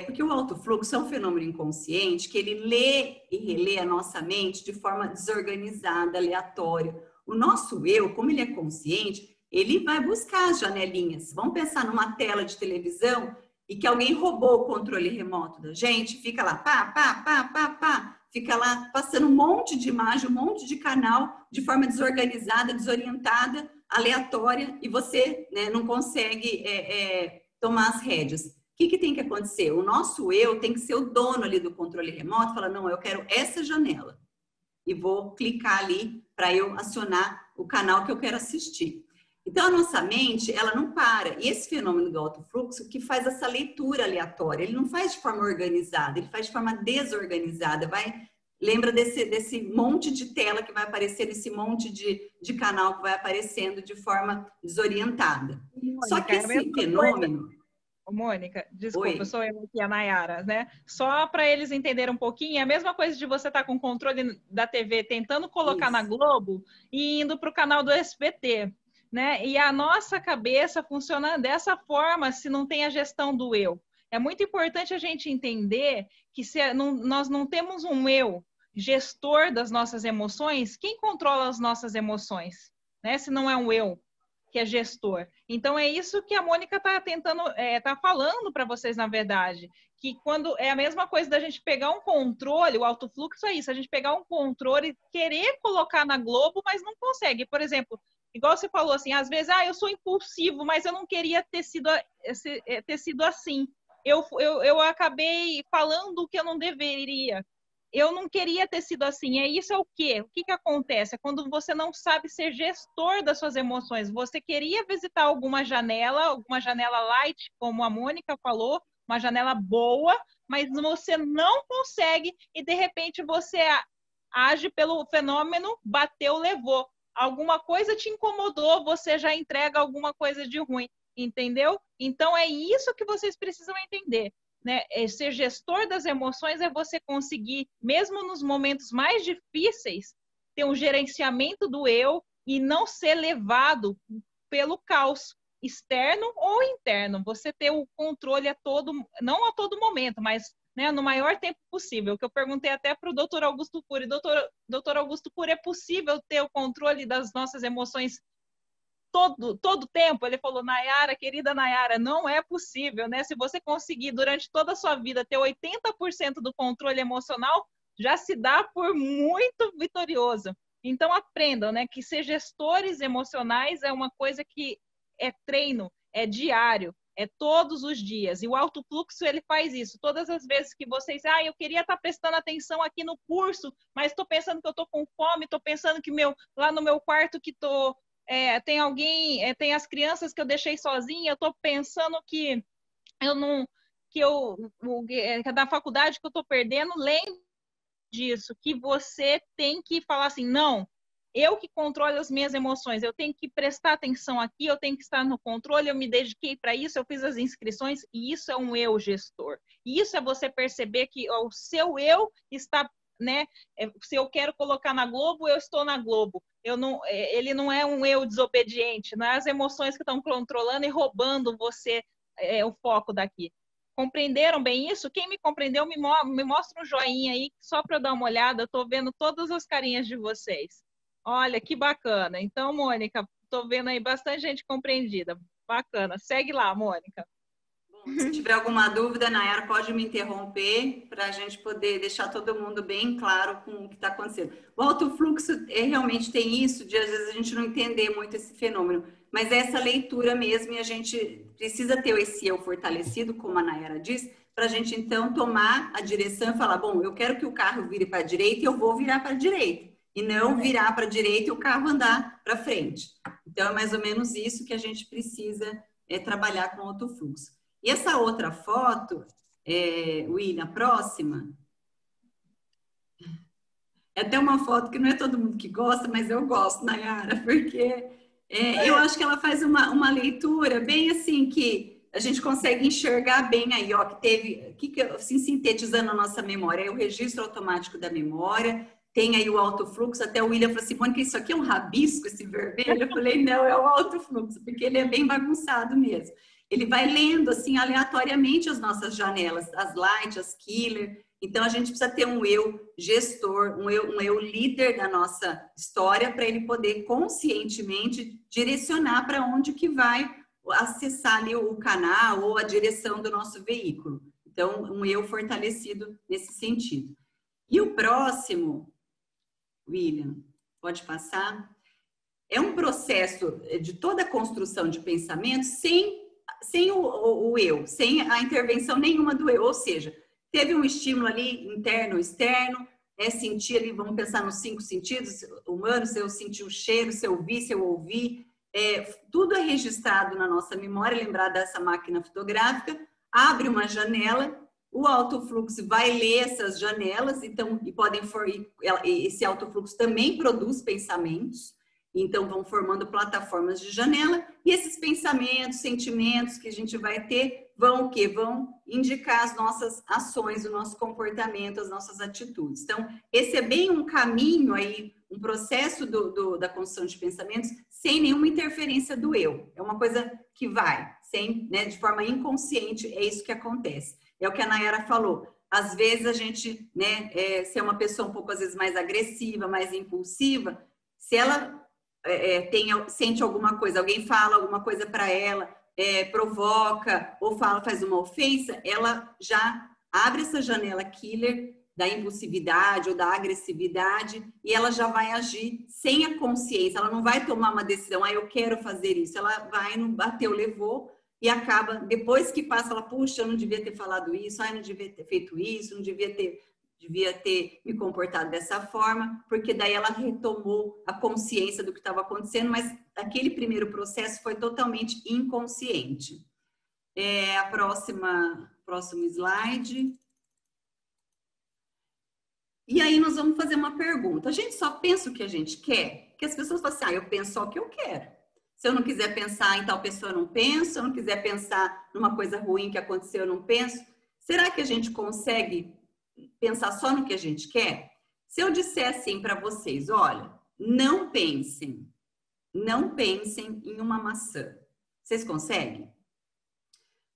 Speaker 4: porque o alto fluxo é um fenômeno inconsciente que ele lê e relê a nossa mente de forma desorganizada, aleatória. O nosso eu, como ele é consciente, ele vai buscar as janelinhas. Vamos pensar numa tela de televisão e que alguém roubou o controle remoto da gente, fica lá, fica lá passando um monte de imagem, um monte de canal de forma desorganizada, desorientada, aleatória, e você não consegue tomar as rédeas. O que tem que acontecer? O nosso eu tem que ser o dono ali do controle remoto, fala, não, eu quero essa janela. E vou clicar ali para eu acionar o canal que eu quero assistir. Então, a nossa mente, ela não para. E esse fenômeno do alto fluxo que faz essa leitura aleatória, ele não faz de forma organizada, ele faz de forma desorganizada. Lembra desse monte de tela que vai aparecer, desse monte de canal que vai aparecendo de forma desorientada. Só que esse fenômeno...
Speaker 3: Mônica, desculpa,
Speaker 4: Oi.
Speaker 3: sou eu aqui, a Nayara, né? Só para eles entenderem um pouquinho, é a mesma coisa de você estar com o controle da TV tentando colocar na Globo e indo para o canal do SBT, né? E a nossa cabeça funciona dessa forma se não tem a gestão do eu. É muito importante a gente entender que nós não temos um eu gestor das nossas emoções, quem controla as nossas emoções, né? Se não é um eu que é gestor. Então, é isso que a Mônica está tentando, está falando para vocês, na verdade, que quando é a mesma coisa da gente pegar um controle, o autofluxo é isso, a gente pegar um controle e querer colocar na Globo, mas não consegue. Por exemplo, igual você falou assim, às vezes, eu sou impulsivo, mas eu não queria ter sido assim. Eu acabei falando o que eu não deveria. Eu não queria ter sido assim. Isso é o quê? O que acontece? É quando você não sabe ser gestor das suas emoções. Você queria visitar alguma janela light, como a Mônica falou, uma janela boa, mas você não consegue e, de repente, você age pelo fenômeno bateu, levou. Alguma coisa te incomodou, você já entrega alguma coisa de ruim, entendeu? Então, é isso que vocês precisam entender. Né? Ser gestor das emoções é você conseguir, mesmo nos momentos mais difíceis, ter um gerenciamento do eu e não ser levado pelo caos externo ou interno. Você ter o controle não a todo momento, mas, né, no maior tempo possível. Que eu perguntei até para o doutor Augusto Cury. Doutor Augusto Cury, é possível ter o controle das nossas emoções todo tempo? Ele falou, Nayara, querida Nayara, não é possível, né? Se você conseguir durante toda a sua vida ter 80% do controle emocional, já se dá por muito vitorioso. Então aprendam, né, que ser gestores emocionais é uma coisa que é treino, é diário, é todos os dias. E o autofluxo, ele faz isso. Todas as vezes que vocês, eu queria estar prestando atenção aqui no curso, mas estou pensando que eu estou com fome, estou pensando que lá no meu quarto que estou tem alguém, tem as crianças que eu deixei sozinha, eu estou pensando que eu não, que da faculdade que eu estou perdendo, lembre disso, que você tem que falar assim, não, eu que controlo as minhas emoções, eu tenho que prestar atenção aqui, eu tenho que estar no controle, eu me dediquei para isso, eu fiz as inscrições, e isso é um eu gestor. E isso é você perceber que o seu eu está, né? Se eu quero colocar na Globo, eu estou na Globo. Ele não é um eu desobediente, não é as emoções que estão controlando e roubando você o foco daqui. Compreenderam bem isso? Quem me compreendeu, me mostra um joinha aí, só para eu dar uma olhada. Eu estou vendo todas as carinhas de vocês. Olha, que bacana. Então, Mônica, estou vendo aí bastante gente compreendida. Bacana. Segue lá, Mônica.
Speaker 4: Bom, se tiver alguma dúvida, Nayara, pode me interromper para a gente poder deixar todo mundo bem claro com o que está acontecendo. O autofluxo realmente tem isso de, às vezes, a gente não entender muito esse fenômeno, mas é essa leitura mesmo, e a gente precisa ter esse eu fortalecido, como a Nayara diz, para a gente, então, tomar a direção e falar, bom, eu quero que o carro vire para a direita e eu vou virar para a direita, e não virar para a direita e o carro andar para frente. Então, é mais ou menos isso que a gente precisa trabalhar com o autofluxo. E essa outra foto, William, próxima, é até uma foto que não é todo mundo que gosta, mas eu gosto, Nayara, porque eu acho que ela faz uma leitura bem assim, que a gente consegue enxergar bem aí, ó, que assim, sintetizando a nossa memória, é o registro automático da memória, tem aí o autofluxo, até o William falou assim, Mônica, isso aqui é um rabisco, esse vermelho? Eu falei, não, é o autofluxo, porque ele é bem bagunçado mesmo. Ele vai lendo, assim, aleatoriamente as nossas janelas, as light, as killer. Então, a gente precisa ter um eu gestor, um eu líder da nossa história para ele poder conscientemente direcionar para onde que vai acessar ali o canal ou a direção do nosso veículo. Então, um eu fortalecido nesse sentido. E o próximo, William, pode passar? É um processo de toda a construção de pensamento sem o eu, sem a intervenção nenhuma do eu, ou seja, teve um estímulo ali interno, externo, sentir ali, vamos pensar nos 5 sentidos humanos, se eu sentir o cheiro, se eu ouvir, se eu ouvir, tudo é registrado na nossa memória, lembrar dessa máquina fotográfica, abre uma janela, o autofluxo vai ler essas janelas, então, esse autofluxo também produz pensamentos, então vão formando plataformas de janela, e esses pensamentos, sentimentos que a gente vai ter, vão o quê? Vão indicar as nossas ações, o nosso comportamento, as nossas atitudes. Então, esse é bem um caminho aí, um processo da construção de pensamentos sem nenhuma interferência do eu. É uma coisa que vai, sem, né, de forma inconsciente, é isso que acontece. É o que a Nayara falou. Às vezes a gente, né, se é uma pessoa um pouco, às vezes, mais agressiva, mais impulsiva, se ela sente alguma coisa, alguém fala alguma coisa para ela, provoca ou faz uma ofensa, ela já abre essa janela killer da impulsividade ou da agressividade e ela já vai agir sem a consciência. Ela não vai tomar uma decisão, eu quero fazer isso. Ela vai, não bateu, levou e acaba, depois que passa, ela, puxa, eu não devia ter falado isso, eu não devia ter feito isso, não devia ter me comportado dessa forma, porque daí ela retomou a consciência do que estava acontecendo, mas aquele primeiro processo foi totalmente inconsciente. Próximo slide. E aí nós vamos fazer uma pergunta. A gente só pensa o que a gente quer? Porque as pessoas falam assim, eu penso só o que eu quero. Se eu não quiser pensar em tal pessoa, eu não penso. Se eu não quiser pensar numa coisa ruim que aconteceu, eu não penso. Será que a gente consegue pensar só no que a gente quer? Se eu disser assim para vocês, olha, não pensem em uma maçã. Vocês conseguem?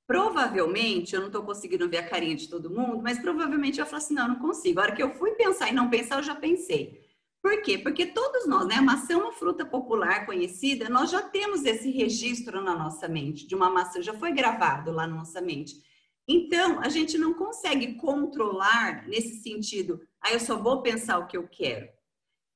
Speaker 4: Provavelmente, eu não estou conseguindo ver a carinha de todo mundo, mas provavelmente eu falo assim, não consigo. A hora que eu fui pensar e não pensar, eu já pensei. Por quê? Porque todos nós, né? A maçã é uma fruta popular conhecida, nós já temos esse registro na nossa mente, de uma maçã, já foi gravado lá na nossa mente. Então, a gente não consegue controlar nesse sentido, eu só vou pensar o que eu quero.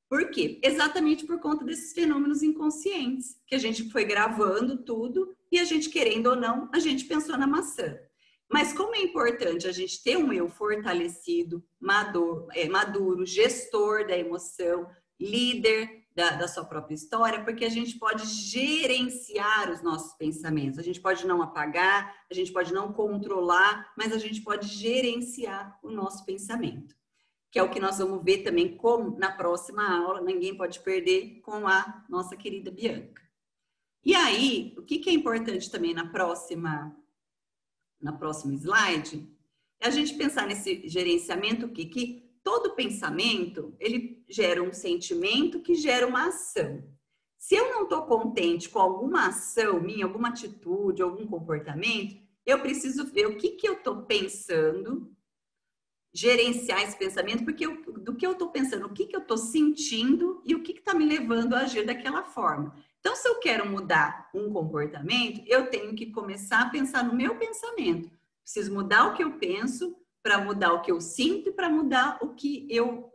Speaker 4: Por quê? Exatamente por conta desses fenômenos inconscientes, que a gente foi gravando tudo e a gente, querendo ou não, a gente pensou na maçã. Mas como é importante a gente ter um eu fortalecido, maduro, gestor da emoção, líder da sua própria história, porque a gente pode gerenciar os nossos pensamentos. A gente pode não apagar, a gente pode não controlar, mas a gente pode gerenciar o nosso pensamento. Que é o que nós vamos ver também como na próxima aula, ninguém pode perder, com a nossa querida Bianca. E aí, o que é importante também na próxima slide, é a gente pensar nesse gerenciamento que todo pensamento, ele gera um sentimento que gera uma ação. Se eu não estou contente com alguma ação minha, alguma atitude, algum comportamento, eu preciso ver o que eu estou pensando, gerenciar esse pensamento, porque do que eu estou pensando, o que eu estou sentindo e o que está me levando a agir daquela forma. Então, se eu quero mudar um comportamento, eu tenho que começar a pensar no meu pensamento. Preciso mudar o que eu penso para mudar o que eu sinto e para mudar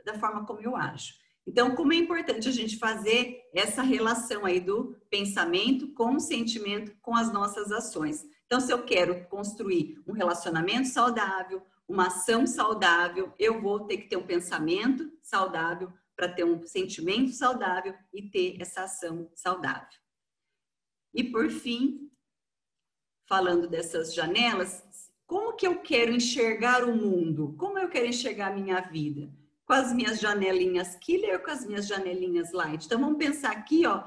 Speaker 4: da forma como eu ajo. Então, como é importante a gente fazer essa relação aí do pensamento com o sentimento, com as nossas ações. Então, se eu quero construir um relacionamento saudável, uma ação saudável, eu vou ter que ter um pensamento saudável para ter um sentimento saudável e ter essa ação saudável. E por fim, falando dessas janelas, como que eu quero enxergar o mundo? Como eu quero enxergar a minha vida? Com as minhas janelinhas killer ou com as minhas janelinhas light? Então vamos pensar aqui, ó,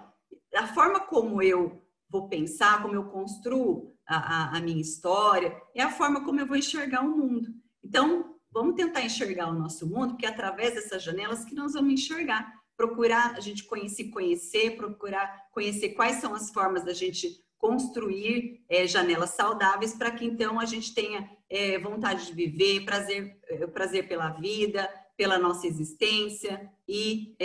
Speaker 4: a forma como eu vou pensar, como eu construo a minha história, é a forma como eu vou enxergar o mundo. Então, vamos tentar enxergar o nosso mundo, porque é através dessas janelas que nós vamos enxergar. Procurar a gente conhecer, procurar conhecer quais são as formas da gente construir janelas saudáveis para que então a gente tenha vontade de viver, prazer pela vida, pela nossa existência e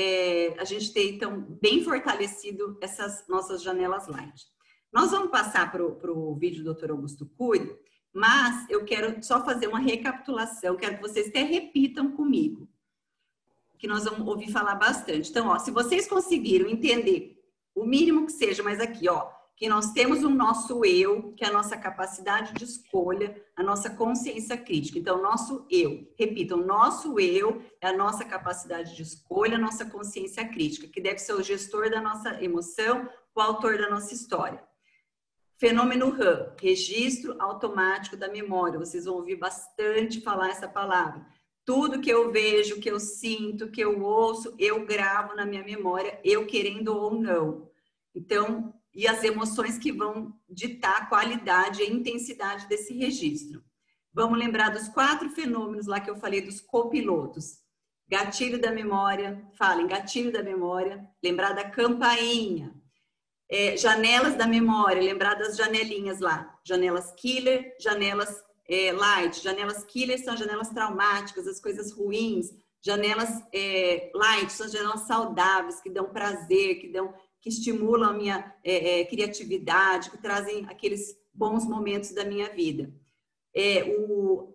Speaker 4: a gente ter então bem fortalecido essas nossas janelas light. Nós vamos passar para o vídeo do Dr. Augusto Cury, mas eu quero só fazer uma recapitulação, quero que vocês até repitam comigo, que nós vamos ouvir falar bastante. Então, ó, se vocês conseguiram entender o mínimo que seja, mas aqui, ó, que nós temos o nosso eu, que é a nossa capacidade de escolha, a nossa consciência crítica. Então, nosso eu, repitam, nosso eu é a nossa capacidade de escolha, a nossa consciência crítica, que deve ser o gestor da nossa emoção, o autor da nossa história. Fenômeno RAM, registro automático da memória. Vocês vão ouvir bastante falar essa palavra. Tudo que eu vejo, que eu sinto, que eu ouço, eu gravo na minha memória, eu querendo ou não. Então, e as emoções que vão ditar a qualidade e a intensidade desse registro. Vamos lembrar dos 4 fenômenos lá que eu falei dos copilotos. Gatilho da memória, falem, gatilho da memória, lembrar da campainha. Janelas da memória, lembrar das janelinhas lá. Janelas killer, janelas light. Janelas killer são janelas traumáticas, as coisas ruins. Janelas light são janelas saudáveis, que dão prazer, que estimulam a minha criatividade, que trazem aqueles bons momentos da minha vida.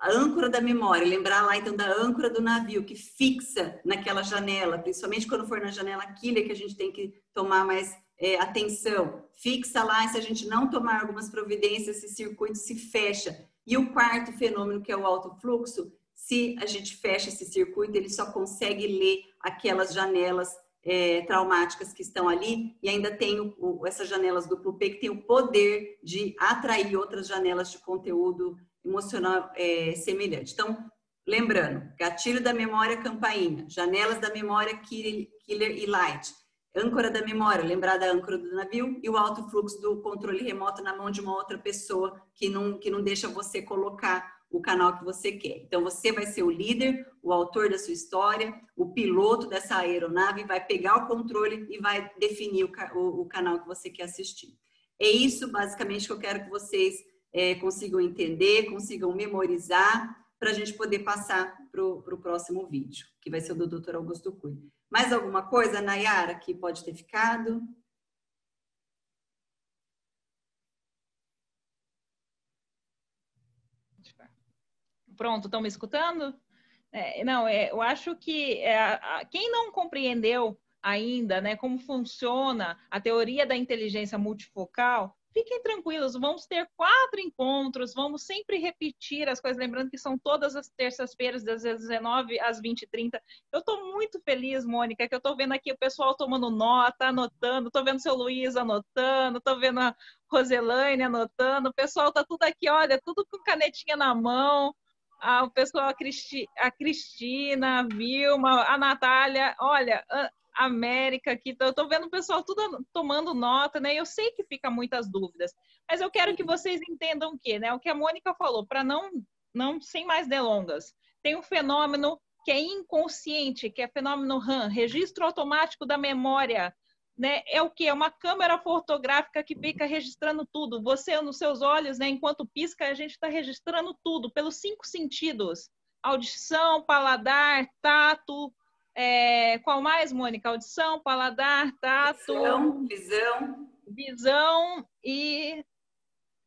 Speaker 4: A âncora da memória, lembrar lá então da âncora do navio, que fixa naquela janela, principalmente quando for na janela killer, que a gente tem que tomar mais atenção. Fixa lá, e se a gente não tomar algumas providências, esse circuito se fecha. E o 4º fenômeno, que é o alto fluxo, se a gente fecha esse circuito, ele só consegue ler aquelas janelas traumáticas que estão ali, e ainda tem essas janelas duplo P, que tem o poder de atrair outras janelas de conteúdo emocional semelhante. Então, lembrando, gatilho da memória, campainha, janelas da memória, killer e light, âncora da memória, lembrar da âncora do navio, e o alto fluxo do controle remoto na mão de uma outra pessoa que não deixa você colocar o canal que você quer. Então, você vai ser o líder, o autor da sua história, o piloto dessa aeronave, vai pegar o controle e vai definir o canal que você quer assistir. É isso, basicamente, que eu quero que vocês consigam entender, consigam memorizar, para a gente poder passar para o próximo vídeo, que vai ser o do Dr. Augusto Cury. Mais alguma coisa, Nayara, que pode ter ficado?
Speaker 3: Pronto, estão me escutando? Eu acho que quem não compreendeu ainda, né, como funciona a teoria da inteligência multifocal, fiquem tranquilos, vamos ter 4 encontros, vamos sempre repetir as coisas, lembrando que são todas as terças-feiras, das 19 às 20h30. Eu estou muito feliz, Mônica, que eu estou vendo aqui o pessoal tomando nota, anotando, estou vendo o seu Luiz anotando, estou vendo a Roselaine anotando, o pessoal está tudo aqui, olha, tudo com canetinha na mão. O pessoal, a Cristina, a Vilma, a Natália, olha, a América aqui, eu tô vendo o pessoal tudo tomando nota, né? Eu sei que fica muitas dúvidas, mas eu quero que vocês entendam o quê, né? O que a Mônica falou, para não sem mais delongas. Tem um fenômeno que é inconsciente, que é fenômeno RAM, registro automático da memória, né? É o que? É uma câmera fotográfica que fica registrando tudo. Você, nos seus olhos, né, enquanto pisca, a gente está registrando tudo, pelos 5 sentidos. Audição, paladar, tato. Qual mais, Mônica? Audição, paladar, tato... Visão e...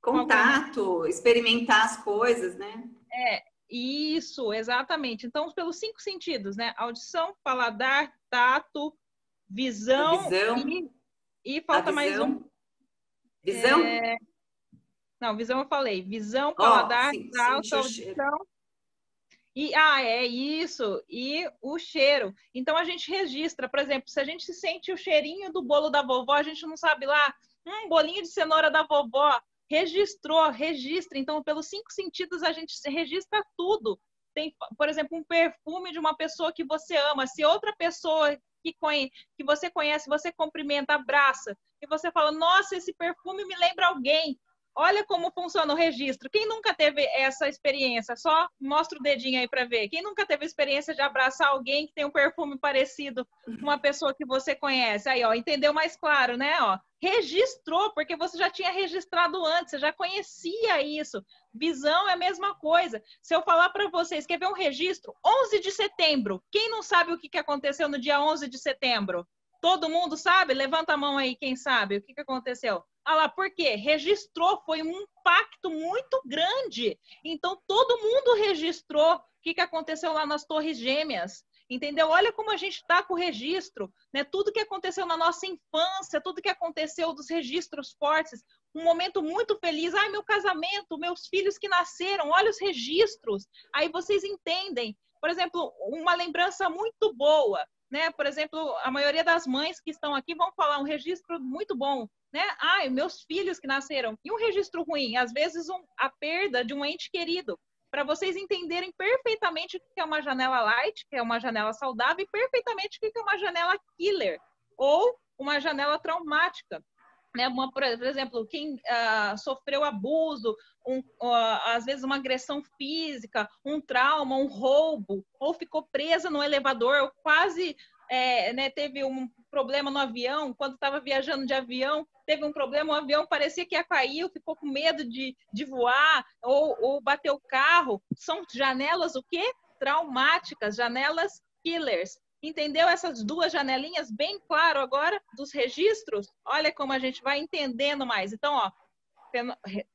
Speaker 4: Contato, experimentar as coisas, né?
Speaker 3: Isso, exatamente. Então, pelos 5 sentidos, né? Audição, paladar, tato... Visão. E falta mais um.
Speaker 4: Visão?
Speaker 3: Não, visão eu falei. Visão, paladar, tato, audição. É isso. E o cheiro. Então, a gente registra, por exemplo, se a gente sente o cheirinho do bolo da vovó, a gente não sabe lá, bolinho de cenoura da vovó, registra. Então, pelos 5 sentidos, a gente registra tudo. Tem, por exemplo, um perfume de uma pessoa que você ama. Se outra pessoa que você conhece, você cumprimenta, abraça, e você fala, nossa, esse perfume me lembra alguém. Olha como funciona o registro. Quem nunca teve essa experiência? Só mostra o dedinho aí para ver. Quem nunca teve a experiência de abraçar alguém que tem um perfume parecido com uma pessoa que você conhece? Aí, ó, entendeu mais claro, né? Ó, registrou, porque você já tinha registrado antes, você já conhecia isso. Visão é a mesma coisa. Se eu falar para vocês, quer ver um registro? 11 de setembro. Quem não sabe o que aconteceu no dia 11 de setembro? Todo mundo sabe? Levanta a mão aí, quem sabe o que aconteceu. Ah lá, por quê? Registrou, foi um impacto muito grande. Então, todo mundo registrou o que aconteceu lá nas Torres Gêmeas. Entendeu? Olha como a gente está com o registro, né? Tudo que aconteceu na nossa infância, tudo que aconteceu dos registros fortes, um momento muito feliz. Ai, meu casamento, meus filhos que nasceram, olha os registros. Aí vocês entendem. Por exemplo, uma lembrança muito boa, né? Por exemplo, a maioria das mães que estão aqui vão falar um registro muito bom, né? Ai, meus filhos que nasceram. E um registro ruim, às vezes a perda de um ente querido. Para vocês entenderem perfeitamente o que é uma janela light, que é uma janela saudável, e perfeitamente o que é uma janela killer, ou uma janela traumática. né? Por exemplo, quem sofreu abuso, às vezes uma agressão física, um trauma, um roubo, ou ficou presa no elevador, ou quase né, teve um problema no avião, quando estava viajando de avião, teve um problema, o avião parecia que ia cair, ficou com medo de voar, ou bateu o carro. São janelas o quê? Traumáticas, janelas killers. Entendeu essas duas janelinhas bem claro agora dos registros? Olha como a gente vai entendendo mais. Então, ó,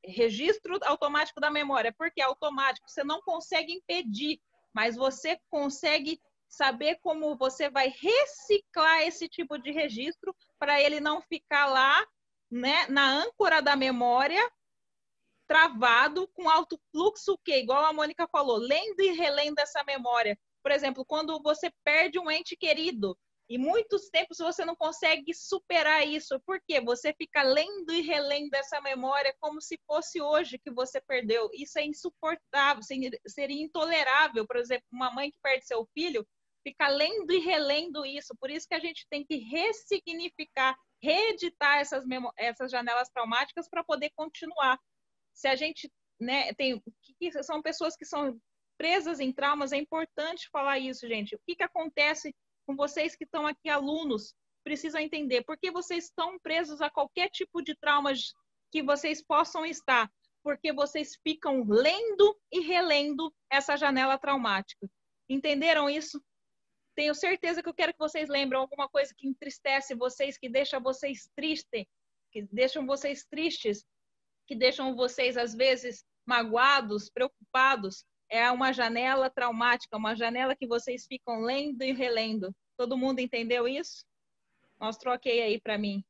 Speaker 3: registro automático da memória, porque é automático, você não consegue impedir, mas você consegue saber como você vai reciclar esse tipo de registro para ele não ficar lá, né, na âncora da memória, travado, com alto fluxo, que igual a Mônica falou, lendo e relendo essa memória. Por exemplo, quando você perde um ente querido, e muitos tempos você não consegue superar isso, porque você fica lendo e relendo essa memória como se fosse hoje que você perdeu. Isso é insuportável, seria intolerável. Por exemplo, uma mãe que perde seu filho, fica lendo e relendo isso. Por isso que a gente tem que ressignificar, reeditar essas janelas traumáticas para poder continuar. Se a gente, né, são pessoas que são presas em traumas, é importante falar isso, gente. O que acontece com vocês que estão aqui, alunos, precisam entender por que vocês estão presos a qualquer tipo de traumas que vocês possam estar, porque vocês ficam lendo e relendo essa janela traumática. Entenderam isso? Tenho certeza que eu quero que vocês lembrem alguma coisa que entristece vocês, que deixa vocês tristes, que deixam vocês tristes, que deixam vocês, às vezes, magoados, preocupados. É uma janela traumática, uma janela que vocês ficam lendo e relendo. Todo mundo entendeu isso? Mostra o ok aí para mim.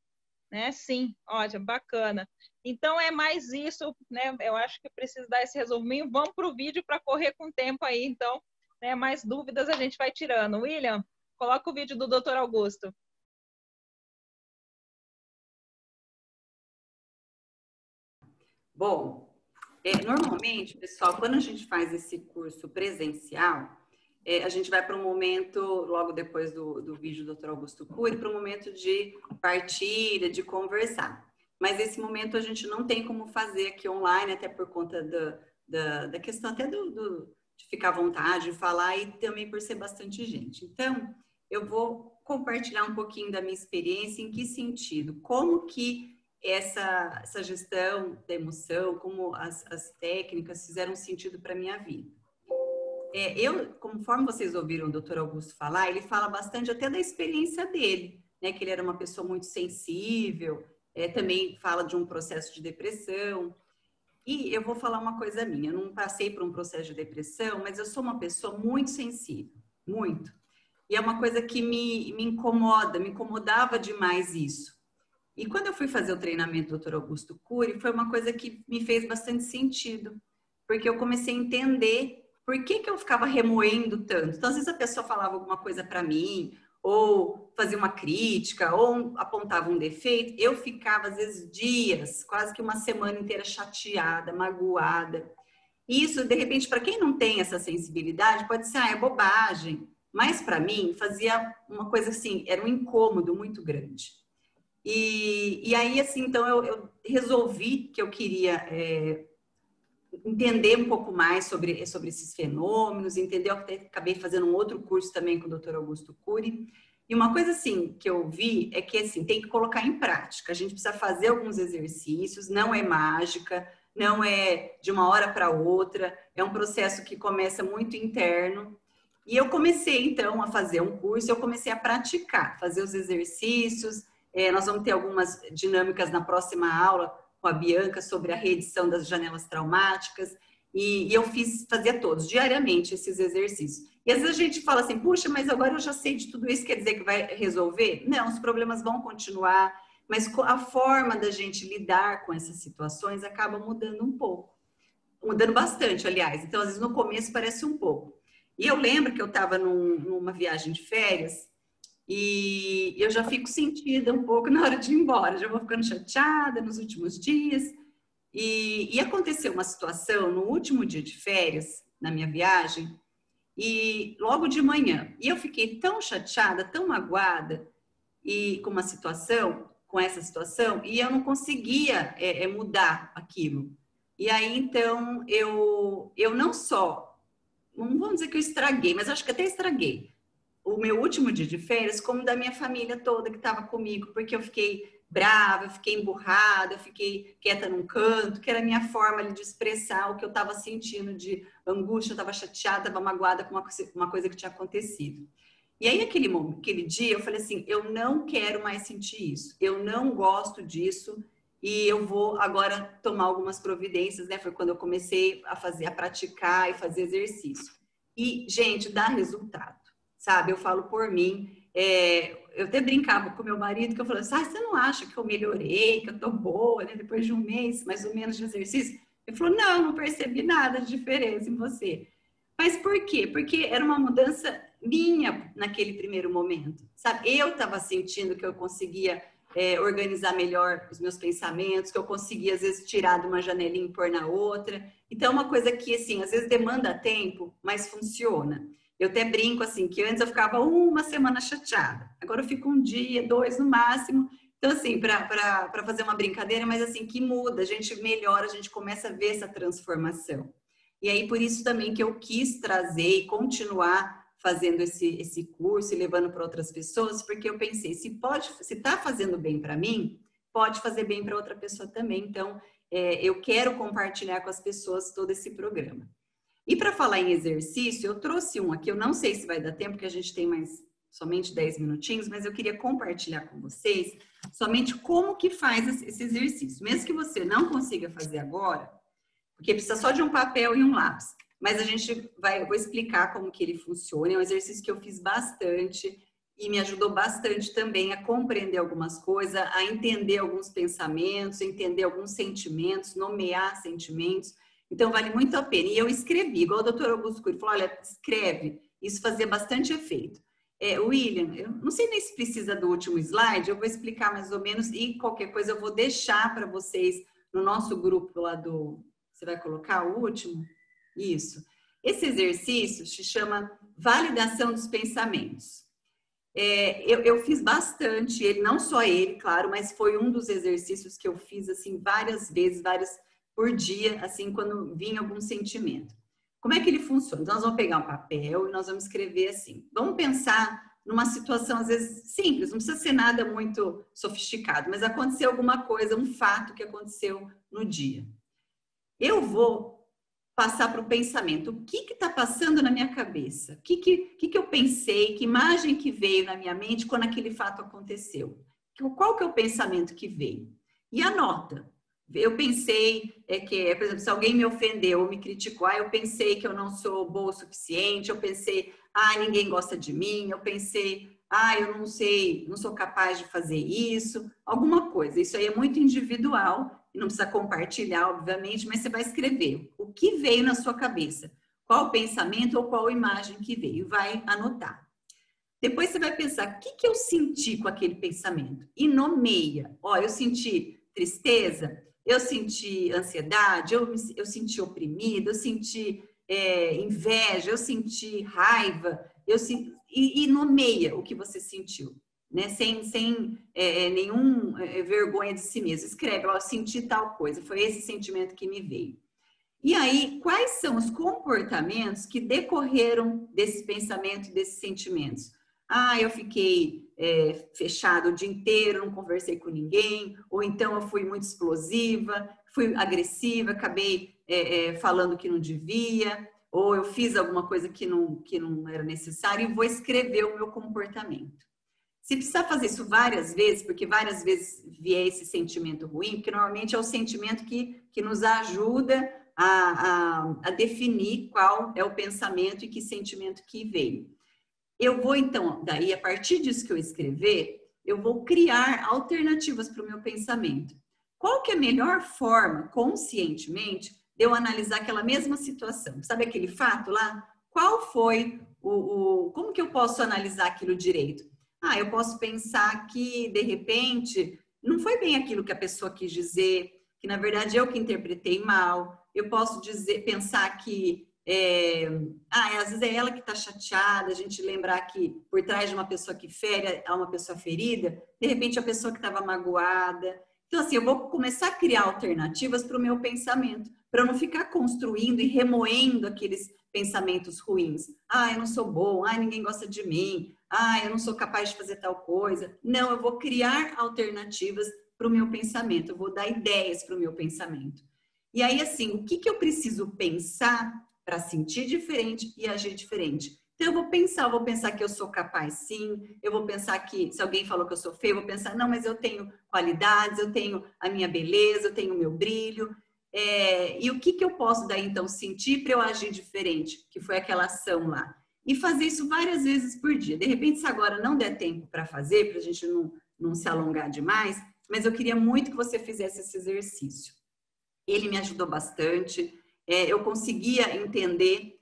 Speaker 3: Né? Sim, ótimo, bacana. Então, é mais isso, né? Eu acho que preciso dar esse resuminho. Vamos para o vídeo para correr com o tempo aí, então. Né? Mais dúvidas a gente vai tirando. William, coloca o vídeo do Dr. Augusto.
Speaker 4: Bom, normalmente, pessoal, quando a gente faz esse curso presencial, a gente vai para um momento, logo depois do vídeo do Dr. Augusto Cury, para um momento de partilha, de conversar. Mas esse momento a gente não tem como fazer aqui online, até por conta da questão até de ficar à vontade, de falar, e também por ser bastante gente. Então, eu vou compartilhar um pouquinho da minha experiência, em que sentido? Como que essa gestão da emoção, como as técnicas fizeram sentido para a minha vida. Conforme vocês ouviram o Dr. Augusto falar, ele fala bastante até da experiência dele, né? Que ele era uma pessoa muito sensível, também fala de um processo de depressão. E eu vou falar uma coisa minha, eu não passei por um processo de depressão, mas eu sou uma pessoa muito sensível, muito. E é uma coisa que me incomoda, me incomodava demais isso. E quando eu fui fazer o treinamento do Dr. Augusto Cury, foi uma coisa que me fez bastante sentido, porque eu comecei a entender por que eu ficava remoendo tanto. Então, às vezes a pessoa falava alguma coisa para mim, ou fazia uma crítica, ou apontava um defeito, eu ficava, às vezes, dias, quase que uma semana inteira chateada, magoada. E isso, de repente, para quem não tem essa sensibilidade, pode ser, é bobagem. Mas, para mim, fazia uma coisa assim, era um incômodo muito grande. E aí, assim, então, eu resolvi que eu queria entender um pouco mais sobre esses fenômenos, entender, eu acabei fazendo um outro curso também com o Dr. Augusto Cury. E uma coisa, assim, que eu vi é que, assim, tem que colocar em prática. A gente precisa fazer alguns exercícios, não é mágica, não é de uma hora para outra, é um processo que começa muito interno. E eu comecei, então, a fazer um curso, eu comecei a praticar, fazer os exercícios. Nós vamos ter algumas dinâmicas na próxima aula com a Bianca sobre a reedição das janelas traumáticas. E eu fazia todos, diariamente, esses exercícios. E às vezes a gente fala assim, puxa, mas agora eu já sei de tudo isso, quer dizer que vai resolver? Não, os problemas vão continuar, mas a forma da gente lidar com essas situações acaba mudando um pouco. Mudando bastante, aliás. Então, às vezes, no começo parece um pouco. E eu lembro que eu estava numa viagem de férias, e eu já fico sentida um pouco na hora de ir embora, já vou ficando chateada nos últimos dias. E aconteceu uma situação no último dia de férias, na minha viagem, e logo de manhã. E eu fiquei tão chateada, tão magoada e com uma situação, com essa situação e eu não conseguia mudar aquilo. E aí, então, eu não só, não vamos dizer que eu estraguei, mas acho que até estraguei o meu último dia de férias, como da minha família toda que estava comigo, porque eu fiquei brava, eu fiquei emburrada, eu fiquei quieta num canto, que era a minha forma de expressar o que eu estava sentindo de angústia, eu estava chateada, estava magoada com uma coisa que tinha acontecido. E aí, aquele dia, eu falei assim, eu não quero mais sentir isso, eu não gosto disso e eu vou agora tomar algumas providências, né? Foi quando eu comecei a praticar e fazer exercício. E, gente, dá resultado, sabe? Eu falo por mim, eu até brincava com meu marido, que eu falava assim, você não acha que eu melhorei, que eu tô boa, né? Depois de um mês, mais ou menos, de exercício? Ele falou, não percebi nada de diferença em você. Mas por quê? Porque era uma mudança minha naquele primeiro momento, sabe? Eu estava sentindo que eu conseguia organizar melhor os meus pensamentos, que eu conseguia, às vezes, tirar de uma janelinha e pôr na outra. Então, uma coisa que, assim, às vezes demanda tempo, mas funciona. Eu até brinco, assim, que antes eu ficava uma semana chateada. Agora eu fico um dia, 2 no máximo. Então, assim, para fazer uma brincadeira, mas, assim, que muda, a gente melhora, a gente começa a ver essa transformação. E aí, por isso também que eu quis trazer e continuar fazendo esse curso e levando para outras pessoas, porque eu pensei, se está fazendo bem para mim, pode fazer bem para outra pessoa também. Então, eu quero compartilhar com as pessoas todo esse programa. E para falar em exercício, eu trouxe um aqui, eu não sei se vai dar tempo, porque a gente tem mais somente 10 minutinhos, mas eu queria compartilhar com vocês somente como que faz esse exercício. Mesmo que você não consiga fazer agora, porque precisa só de um papel e um lápis. Mas eu vou explicar como que ele funciona. É um exercício que eu fiz bastante e me ajudou bastante também a compreender algumas coisas, a entender alguns pensamentos, a entender alguns sentimentos, nomear sentimentos. Então, vale muito a pena. E eu escrevi, igual o doutor Augusto Cury falou, olha, escreve. Isso fazia bastante efeito. William, eu não sei nem se precisa do último slide, eu vou explicar mais ou menos e qualquer coisa eu vou deixar para vocês no nosso grupo lá do... Você vai colocar o último? Isso. Esse exercício se chama validação dos pensamentos. Eu fiz bastante, ele, não só ele, claro, mas foi um dos exercícios que eu fiz, assim, várias vezes, várias por dia, assim, quando vinha algum sentimento. Como é que ele funciona? Então, nós vamos pegar um papel e nós vamos escrever assim. Vamos pensar numa situação, às vezes, simples, não precisa ser nada muito sofisticado, mas aconteceu alguma coisa, um fato que aconteceu no dia. Eu vou passar para o pensamento. O que está passando na minha cabeça? O que eu pensei? Que imagem que veio na minha mente quando aquele fato aconteceu? Qual que é o pensamento que veio? E anota. Eu pensei por exemplo, se alguém me ofendeu ou me criticou, eu pensei que eu não sou boa o suficiente, eu pensei, ninguém gosta de mim, eu pensei, eu não sei, não sou capaz de fazer isso, alguma coisa. Isso aí é muito individual, não precisa compartilhar, obviamente, mas você vai escrever o que veio na sua cabeça, qual o pensamento ou qual imagem que veio, vai anotar. Depois você vai pensar, o que eu senti com aquele pensamento? E nomeia. Eu senti tristeza, eu senti ansiedade, eu senti oprimida, eu senti inveja, eu senti raiva, e nomeia o que você sentiu. Né? Sem nenhum vergonha de si mesmo. Escreve, eu senti tal coisa, foi esse sentimento que me veio. E aí, quais são os comportamentos que decorreram desse pensamento, desses sentimentos? Eu fiquei fechado o dia inteiro, não conversei com ninguém, ou então eu fui muito explosiva, fui agressiva, acabei falando que não devia, ou eu fiz alguma coisa que não era necessário e vou escrever o meu comportamento. Se precisar fazer isso várias vezes, porque várias vezes vier esse sentimento ruim, porque normalmente é o sentimento que nos ajuda a definir qual é o pensamento e que sentimento que veio. Eu vou, então, daí, a partir disso que eu escrever, eu vou criar alternativas para o meu pensamento. Qual que é a melhor forma, conscientemente, de eu analisar aquela mesma situação? Sabe aquele fato lá? Qual foi como que eu posso analisar aquilo direito? Eu posso pensar que, de repente, não foi bem aquilo que a pessoa quis dizer, que, na verdade, eu que interpretei mal. Eu posso pensar que Às vezes é ela que está chateada, a gente lembrar que por trás de uma pessoa que fere, há uma pessoa ferida, de repente a pessoa que estava magoada. Então, assim, eu vou começar a criar alternativas para o meu pensamento, para eu não ficar construindo e remoendo aqueles pensamentos ruins. Eu não sou bom, ninguém gosta de mim, eu não sou capaz de fazer tal coisa. Não, eu vou criar alternativas para o meu pensamento, eu vou dar ideias para o meu pensamento. E aí, assim, o que eu preciso pensar para sentir diferente e agir diferente? Então, eu vou pensar que eu sou capaz, sim. Eu vou pensar que, se alguém falou que eu sou feia, eu vou pensar, não, mas eu tenho qualidades, eu tenho a minha beleza, eu tenho o meu brilho. E o que eu posso daí, então, sentir para eu agir diferente? Que foi aquela ação lá. E fazer isso várias vezes por dia. De repente, se agora não der tempo para fazer, para a gente não se alongar demais, mas eu queria muito que você fizesse esse exercício. Ele me ajudou bastante. Eu conseguia entender,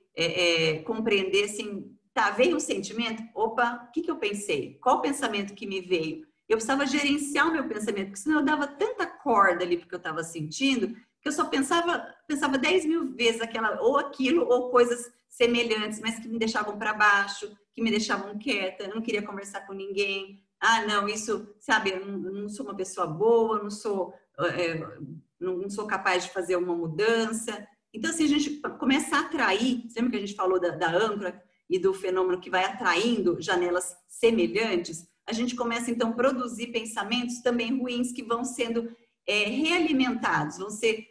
Speaker 4: compreender, assim, veio um sentimento, opa, o que eu pensei? Qual o pensamento que me veio? Eu precisava gerenciar o meu pensamento, porque senão eu dava tanta corda ali porque eu estava sentindo, que eu só pensava 10 mil vezes ou aquilo, ou coisas semelhantes, mas que me deixavam para baixo, que me deixavam quieta, eu não queria conversar com ninguém. Não, isso, sabe, eu não sou uma pessoa boa, não sou capaz de fazer uma mudança. Então, assim, a gente começa a atrair, lembra que a gente falou da âncora e do fenômeno que vai atraindo janelas semelhantes? A gente começa, então, a produzir pensamentos também ruins que vão sendo realimentados, vão ser...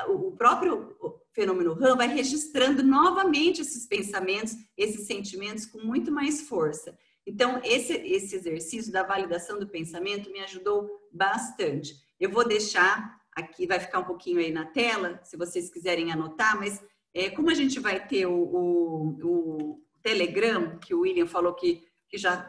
Speaker 4: o próprio fenômeno RAM vai registrando novamente esses pensamentos, esses sentimentos com muito mais força. Então, esse exercício da validação do pensamento me ajudou bastante. Eu vou deixar aqui, vai ficar um pouquinho aí na tela, se vocês quiserem anotar, mas como a gente vai ter o Telegram, que o William falou que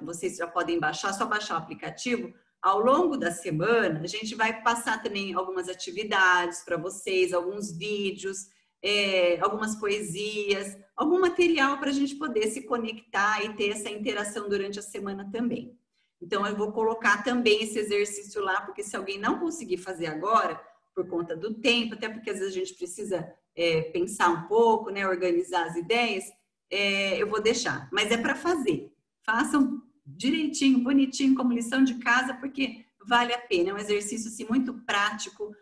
Speaker 4: vocês já podem baixar, só baixar o aplicativo, ao longo da semana, a gente vai passar também algumas atividades para vocês, alguns vídeos, algumas poesias, algum material para a gente poder se conectar e ter essa interação durante a semana também. Então, eu vou colocar também esse exercício lá, porque se alguém não conseguir fazer agora, por conta do tempo, até porque às vezes a gente precisa pensar um pouco, né, organizar as ideias, eu vou deixar. Mas é para fazer. Façam direitinho, bonitinho, como lição de casa, porque vale a pena. É um exercício assim, muito prático.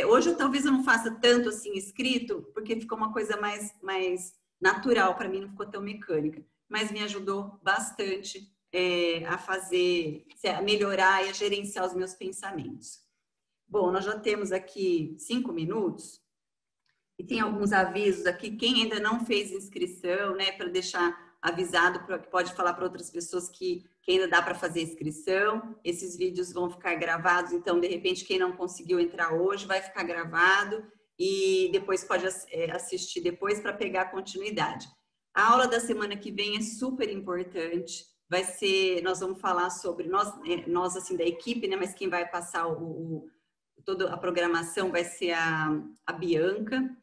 Speaker 4: Hoje talvez eu não faça tanto assim escrito, porque ficou uma coisa mais natural para mim, não ficou tão mecânica. Mas me ajudou bastante a melhorar e a gerenciar os meus pensamentos. Bom, nós já temos aqui 5 minutos e tem alguns avisos aqui. Quem ainda não fez inscrição, né, para deixar avisado, pode falar para outras pessoas que ainda dá para fazer inscrição. Esses vídeos vão ficar gravados, então, de repente, quem não conseguiu entrar hoje vai ficar gravado e depois pode assistir depois para pegar continuidade. A aula da semana que vem é super importante. Nós vamos falar sobre, nós assim, da equipe, né, mas quem vai passar toda a programação vai ser a Bianca.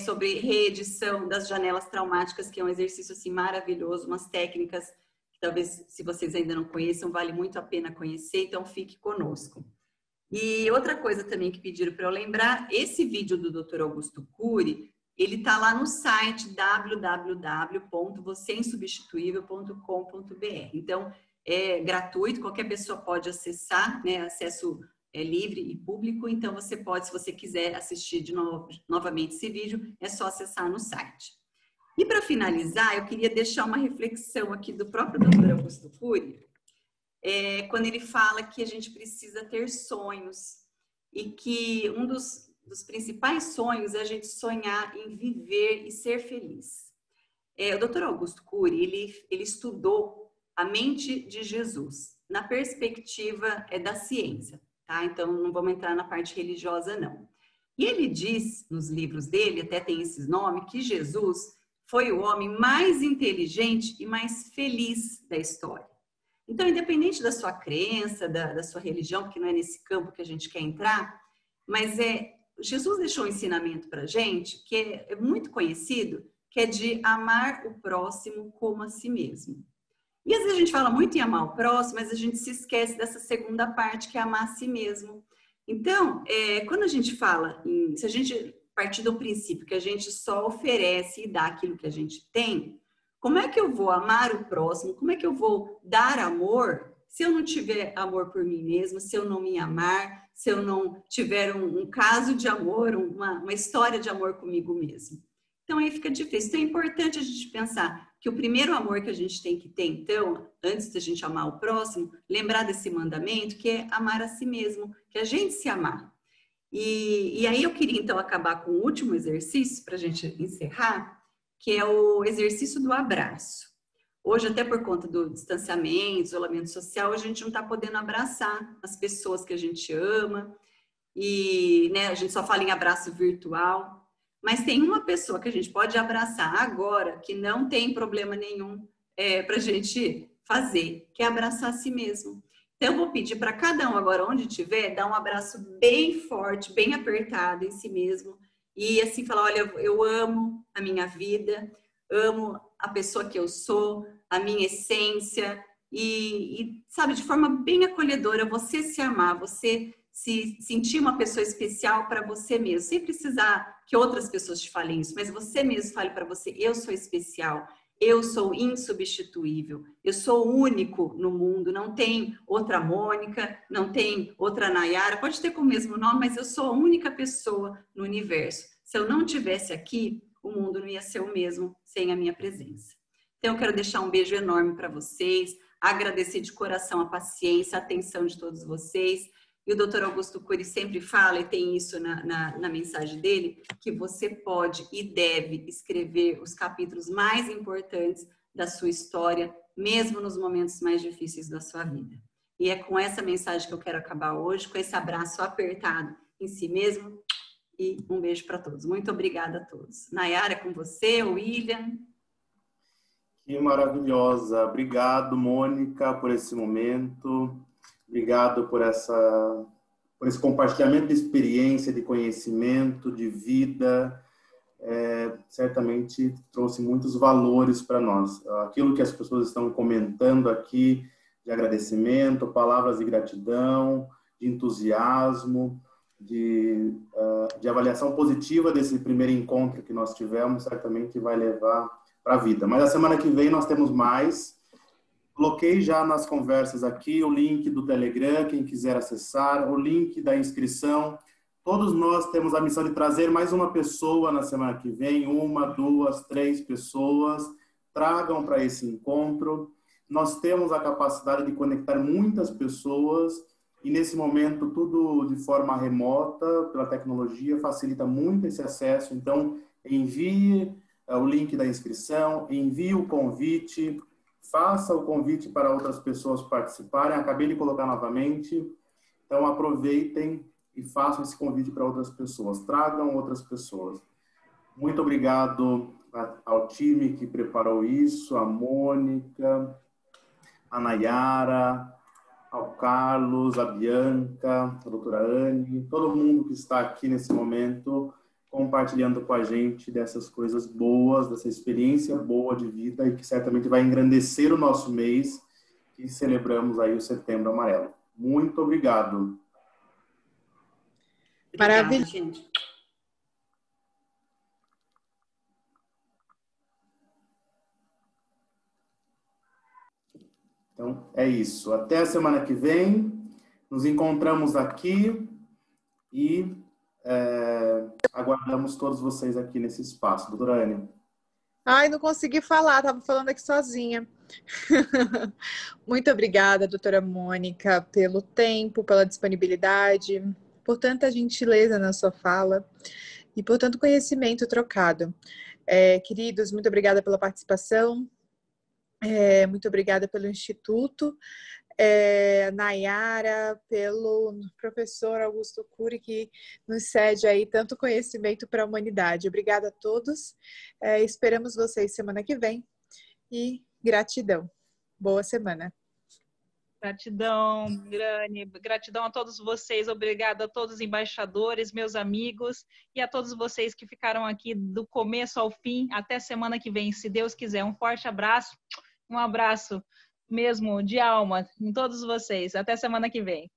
Speaker 4: Sobre reedição das janelas traumáticas, que é um exercício assim, maravilhoso, umas técnicas que talvez, se vocês ainda não conheçam, vale muito a pena conhecer, então fique conosco. E outra coisa também que pediram para eu lembrar, esse vídeo do Dr. Augusto Cury, ele está lá no site www.vocêinsubstituível.com.br. Então, é gratuito, qualquer pessoa pode acessar, né, acesso livre e público, então você pode, se você quiser assistir novamente esse vídeo, é só acessar no site. E para finalizar, eu queria deixar uma reflexão aqui do próprio Dr. Augusto Cury, quando ele fala que a gente precisa ter sonhos e que um dos principais sonhos é a gente sonhar em viver e ser feliz. O Dr. Augusto Cury, ele estudou a mente de Jesus na perspectiva da ciência. Tá? Então, não vamos entrar na parte religiosa, não. E ele diz, nos livros dele, até tem esses nomes, que Jesus foi o homem mais inteligente e mais feliz da história. Então, independente da sua crença, da sua religião, porque não é nesse campo que a gente quer entrar, mas Jesus deixou um ensinamento para a gente, que é muito conhecido, que é de amar o próximo como a si mesmo. E às vezes a gente fala muito em amar o próximo, mas a gente se esquece dessa segunda parte, que é amar a si mesmo. Então, quando a gente fala se a gente partir do princípio que a gente só oferece e dá aquilo que a gente tem, como é que eu vou amar o próximo? Como é que eu vou dar amor se eu não tiver amor por mim mesma, se eu não me amar, se eu não tiver um caso de amor, uma história de amor comigo mesmo? Então, aí fica difícil. Então, é importante a gente pensar que o primeiro amor que a gente tem que ter, então, antes da gente amar o próximo, lembrar desse mandamento, que é amar a si mesmo, que é a gente se amar. E aí eu queria, então, acabar com o último exercício, para a gente encerrar, que é o exercício do abraço. Hoje, até por conta do distanciamento, isolamento social, a gente não está podendo abraçar as pessoas que a gente ama, e né, a gente só fala em abraço virtual. Mas tem uma pessoa que a gente pode abraçar agora, que não tem problema nenhum para a gente fazer, que é abraçar a si mesmo. Então, eu vou pedir para cada um agora, onde estiver, dar um abraço bem forte, bem apertado em si mesmo. E assim, falar, olha, eu amo a minha vida, amo a pessoa que eu sou, a minha essência. E sabe, de forma bem acolhedora, você se amar, você se sentir uma pessoa especial para você mesmo, sem precisar que outras pessoas te falem isso, mas você mesmo fale para você, eu sou especial, eu sou insubstituível, eu sou único no mundo, não tem outra Mônica, não tem outra Nayara, pode ter com o mesmo nome, mas eu sou a única pessoa no universo. Se eu não tivesse aqui, o mundo não ia ser o mesmo sem a minha presença. Então, eu quero deixar um beijo enorme para vocês, agradecer de coração a paciência, a atenção de todos vocês. E o Dr. Augusto Cury sempre fala, e tem isso na mensagem dele, que você pode e deve escrever os capítulos mais importantes da sua história, mesmo nos momentos mais difíceis da sua vida. E é com essa mensagem que eu quero acabar hoje, com esse abraço apertado em si mesmo, e um beijo para todos. Muito obrigada a todos. Nayara, com você, William.
Speaker 2: Que maravilhosa. Obrigado, Mônica, por esse momento. Obrigado por esse compartilhamento de experiência, de conhecimento, de vida. Certamente trouxe muitos valores para nós. Aquilo que as pessoas estão comentando aqui, de agradecimento, palavras de gratidão, de entusiasmo, de avaliação positiva desse primeiro encontro que nós tivemos, certamente vai levar para a vida. Mas a semana que vem nós temos mais. Coloquei já nas conversas aqui o link do Telegram, quem quiser acessar, o link da inscrição. Todos nós temos a missão de trazer mais uma pessoa na semana que vem, 1, 2, 3 pessoas. Tragam para esse encontro. Nós temos a capacidade de conectar muitas pessoas e nesse momento tudo de forma remota, pela tecnologia, facilita muito esse acesso. Então, envie o link da inscrição, envie o convite, faça o convite para outras pessoas participarem. Acabei de colocar novamente. Então, aproveitem e façam esse convite para outras pessoas. Tragam outras pessoas. Muito obrigado ao time que preparou isso, a Mônica, a Nayara, ao Carlos, a Bianca, a doutora Anne, todo mundo que está aqui nesse momento compartilhando com a gente dessas coisas boas, dessa experiência boa de vida e que certamente vai engrandecer o nosso mês que celebramos aí o Setembro Amarelo. Muito obrigado.
Speaker 1: Maravilha,
Speaker 4: gente.
Speaker 2: Então, é isso. Até a semana que vem. Nos encontramos aqui e aguardamos todos vocês aqui nesse espaço. Doutora Anne.
Speaker 1: Ai, não consegui falar, estava falando aqui sozinha. Muito obrigada, doutora Mônica, pelo tempo, pela disponibilidade, por tanta gentileza na sua fala e por tanto conhecimento trocado. Queridos, muito obrigada pela participação, muito obrigada pelo Instituto, Nayara, pelo professor Augusto Cury, que nos cede aí tanto conhecimento para a humanidade. Obrigada a todos. Esperamos vocês semana que vem e gratidão. Boa semana.
Speaker 3: Gratidão, Grane. Gratidão a todos vocês. Obrigada a todos os embaixadores, meus amigos, e a todos vocês que ficaram aqui do começo ao fim. Até semana que vem, se Deus quiser. Um forte abraço. Um abraço mesmo de alma em todos vocês. Até semana que vem.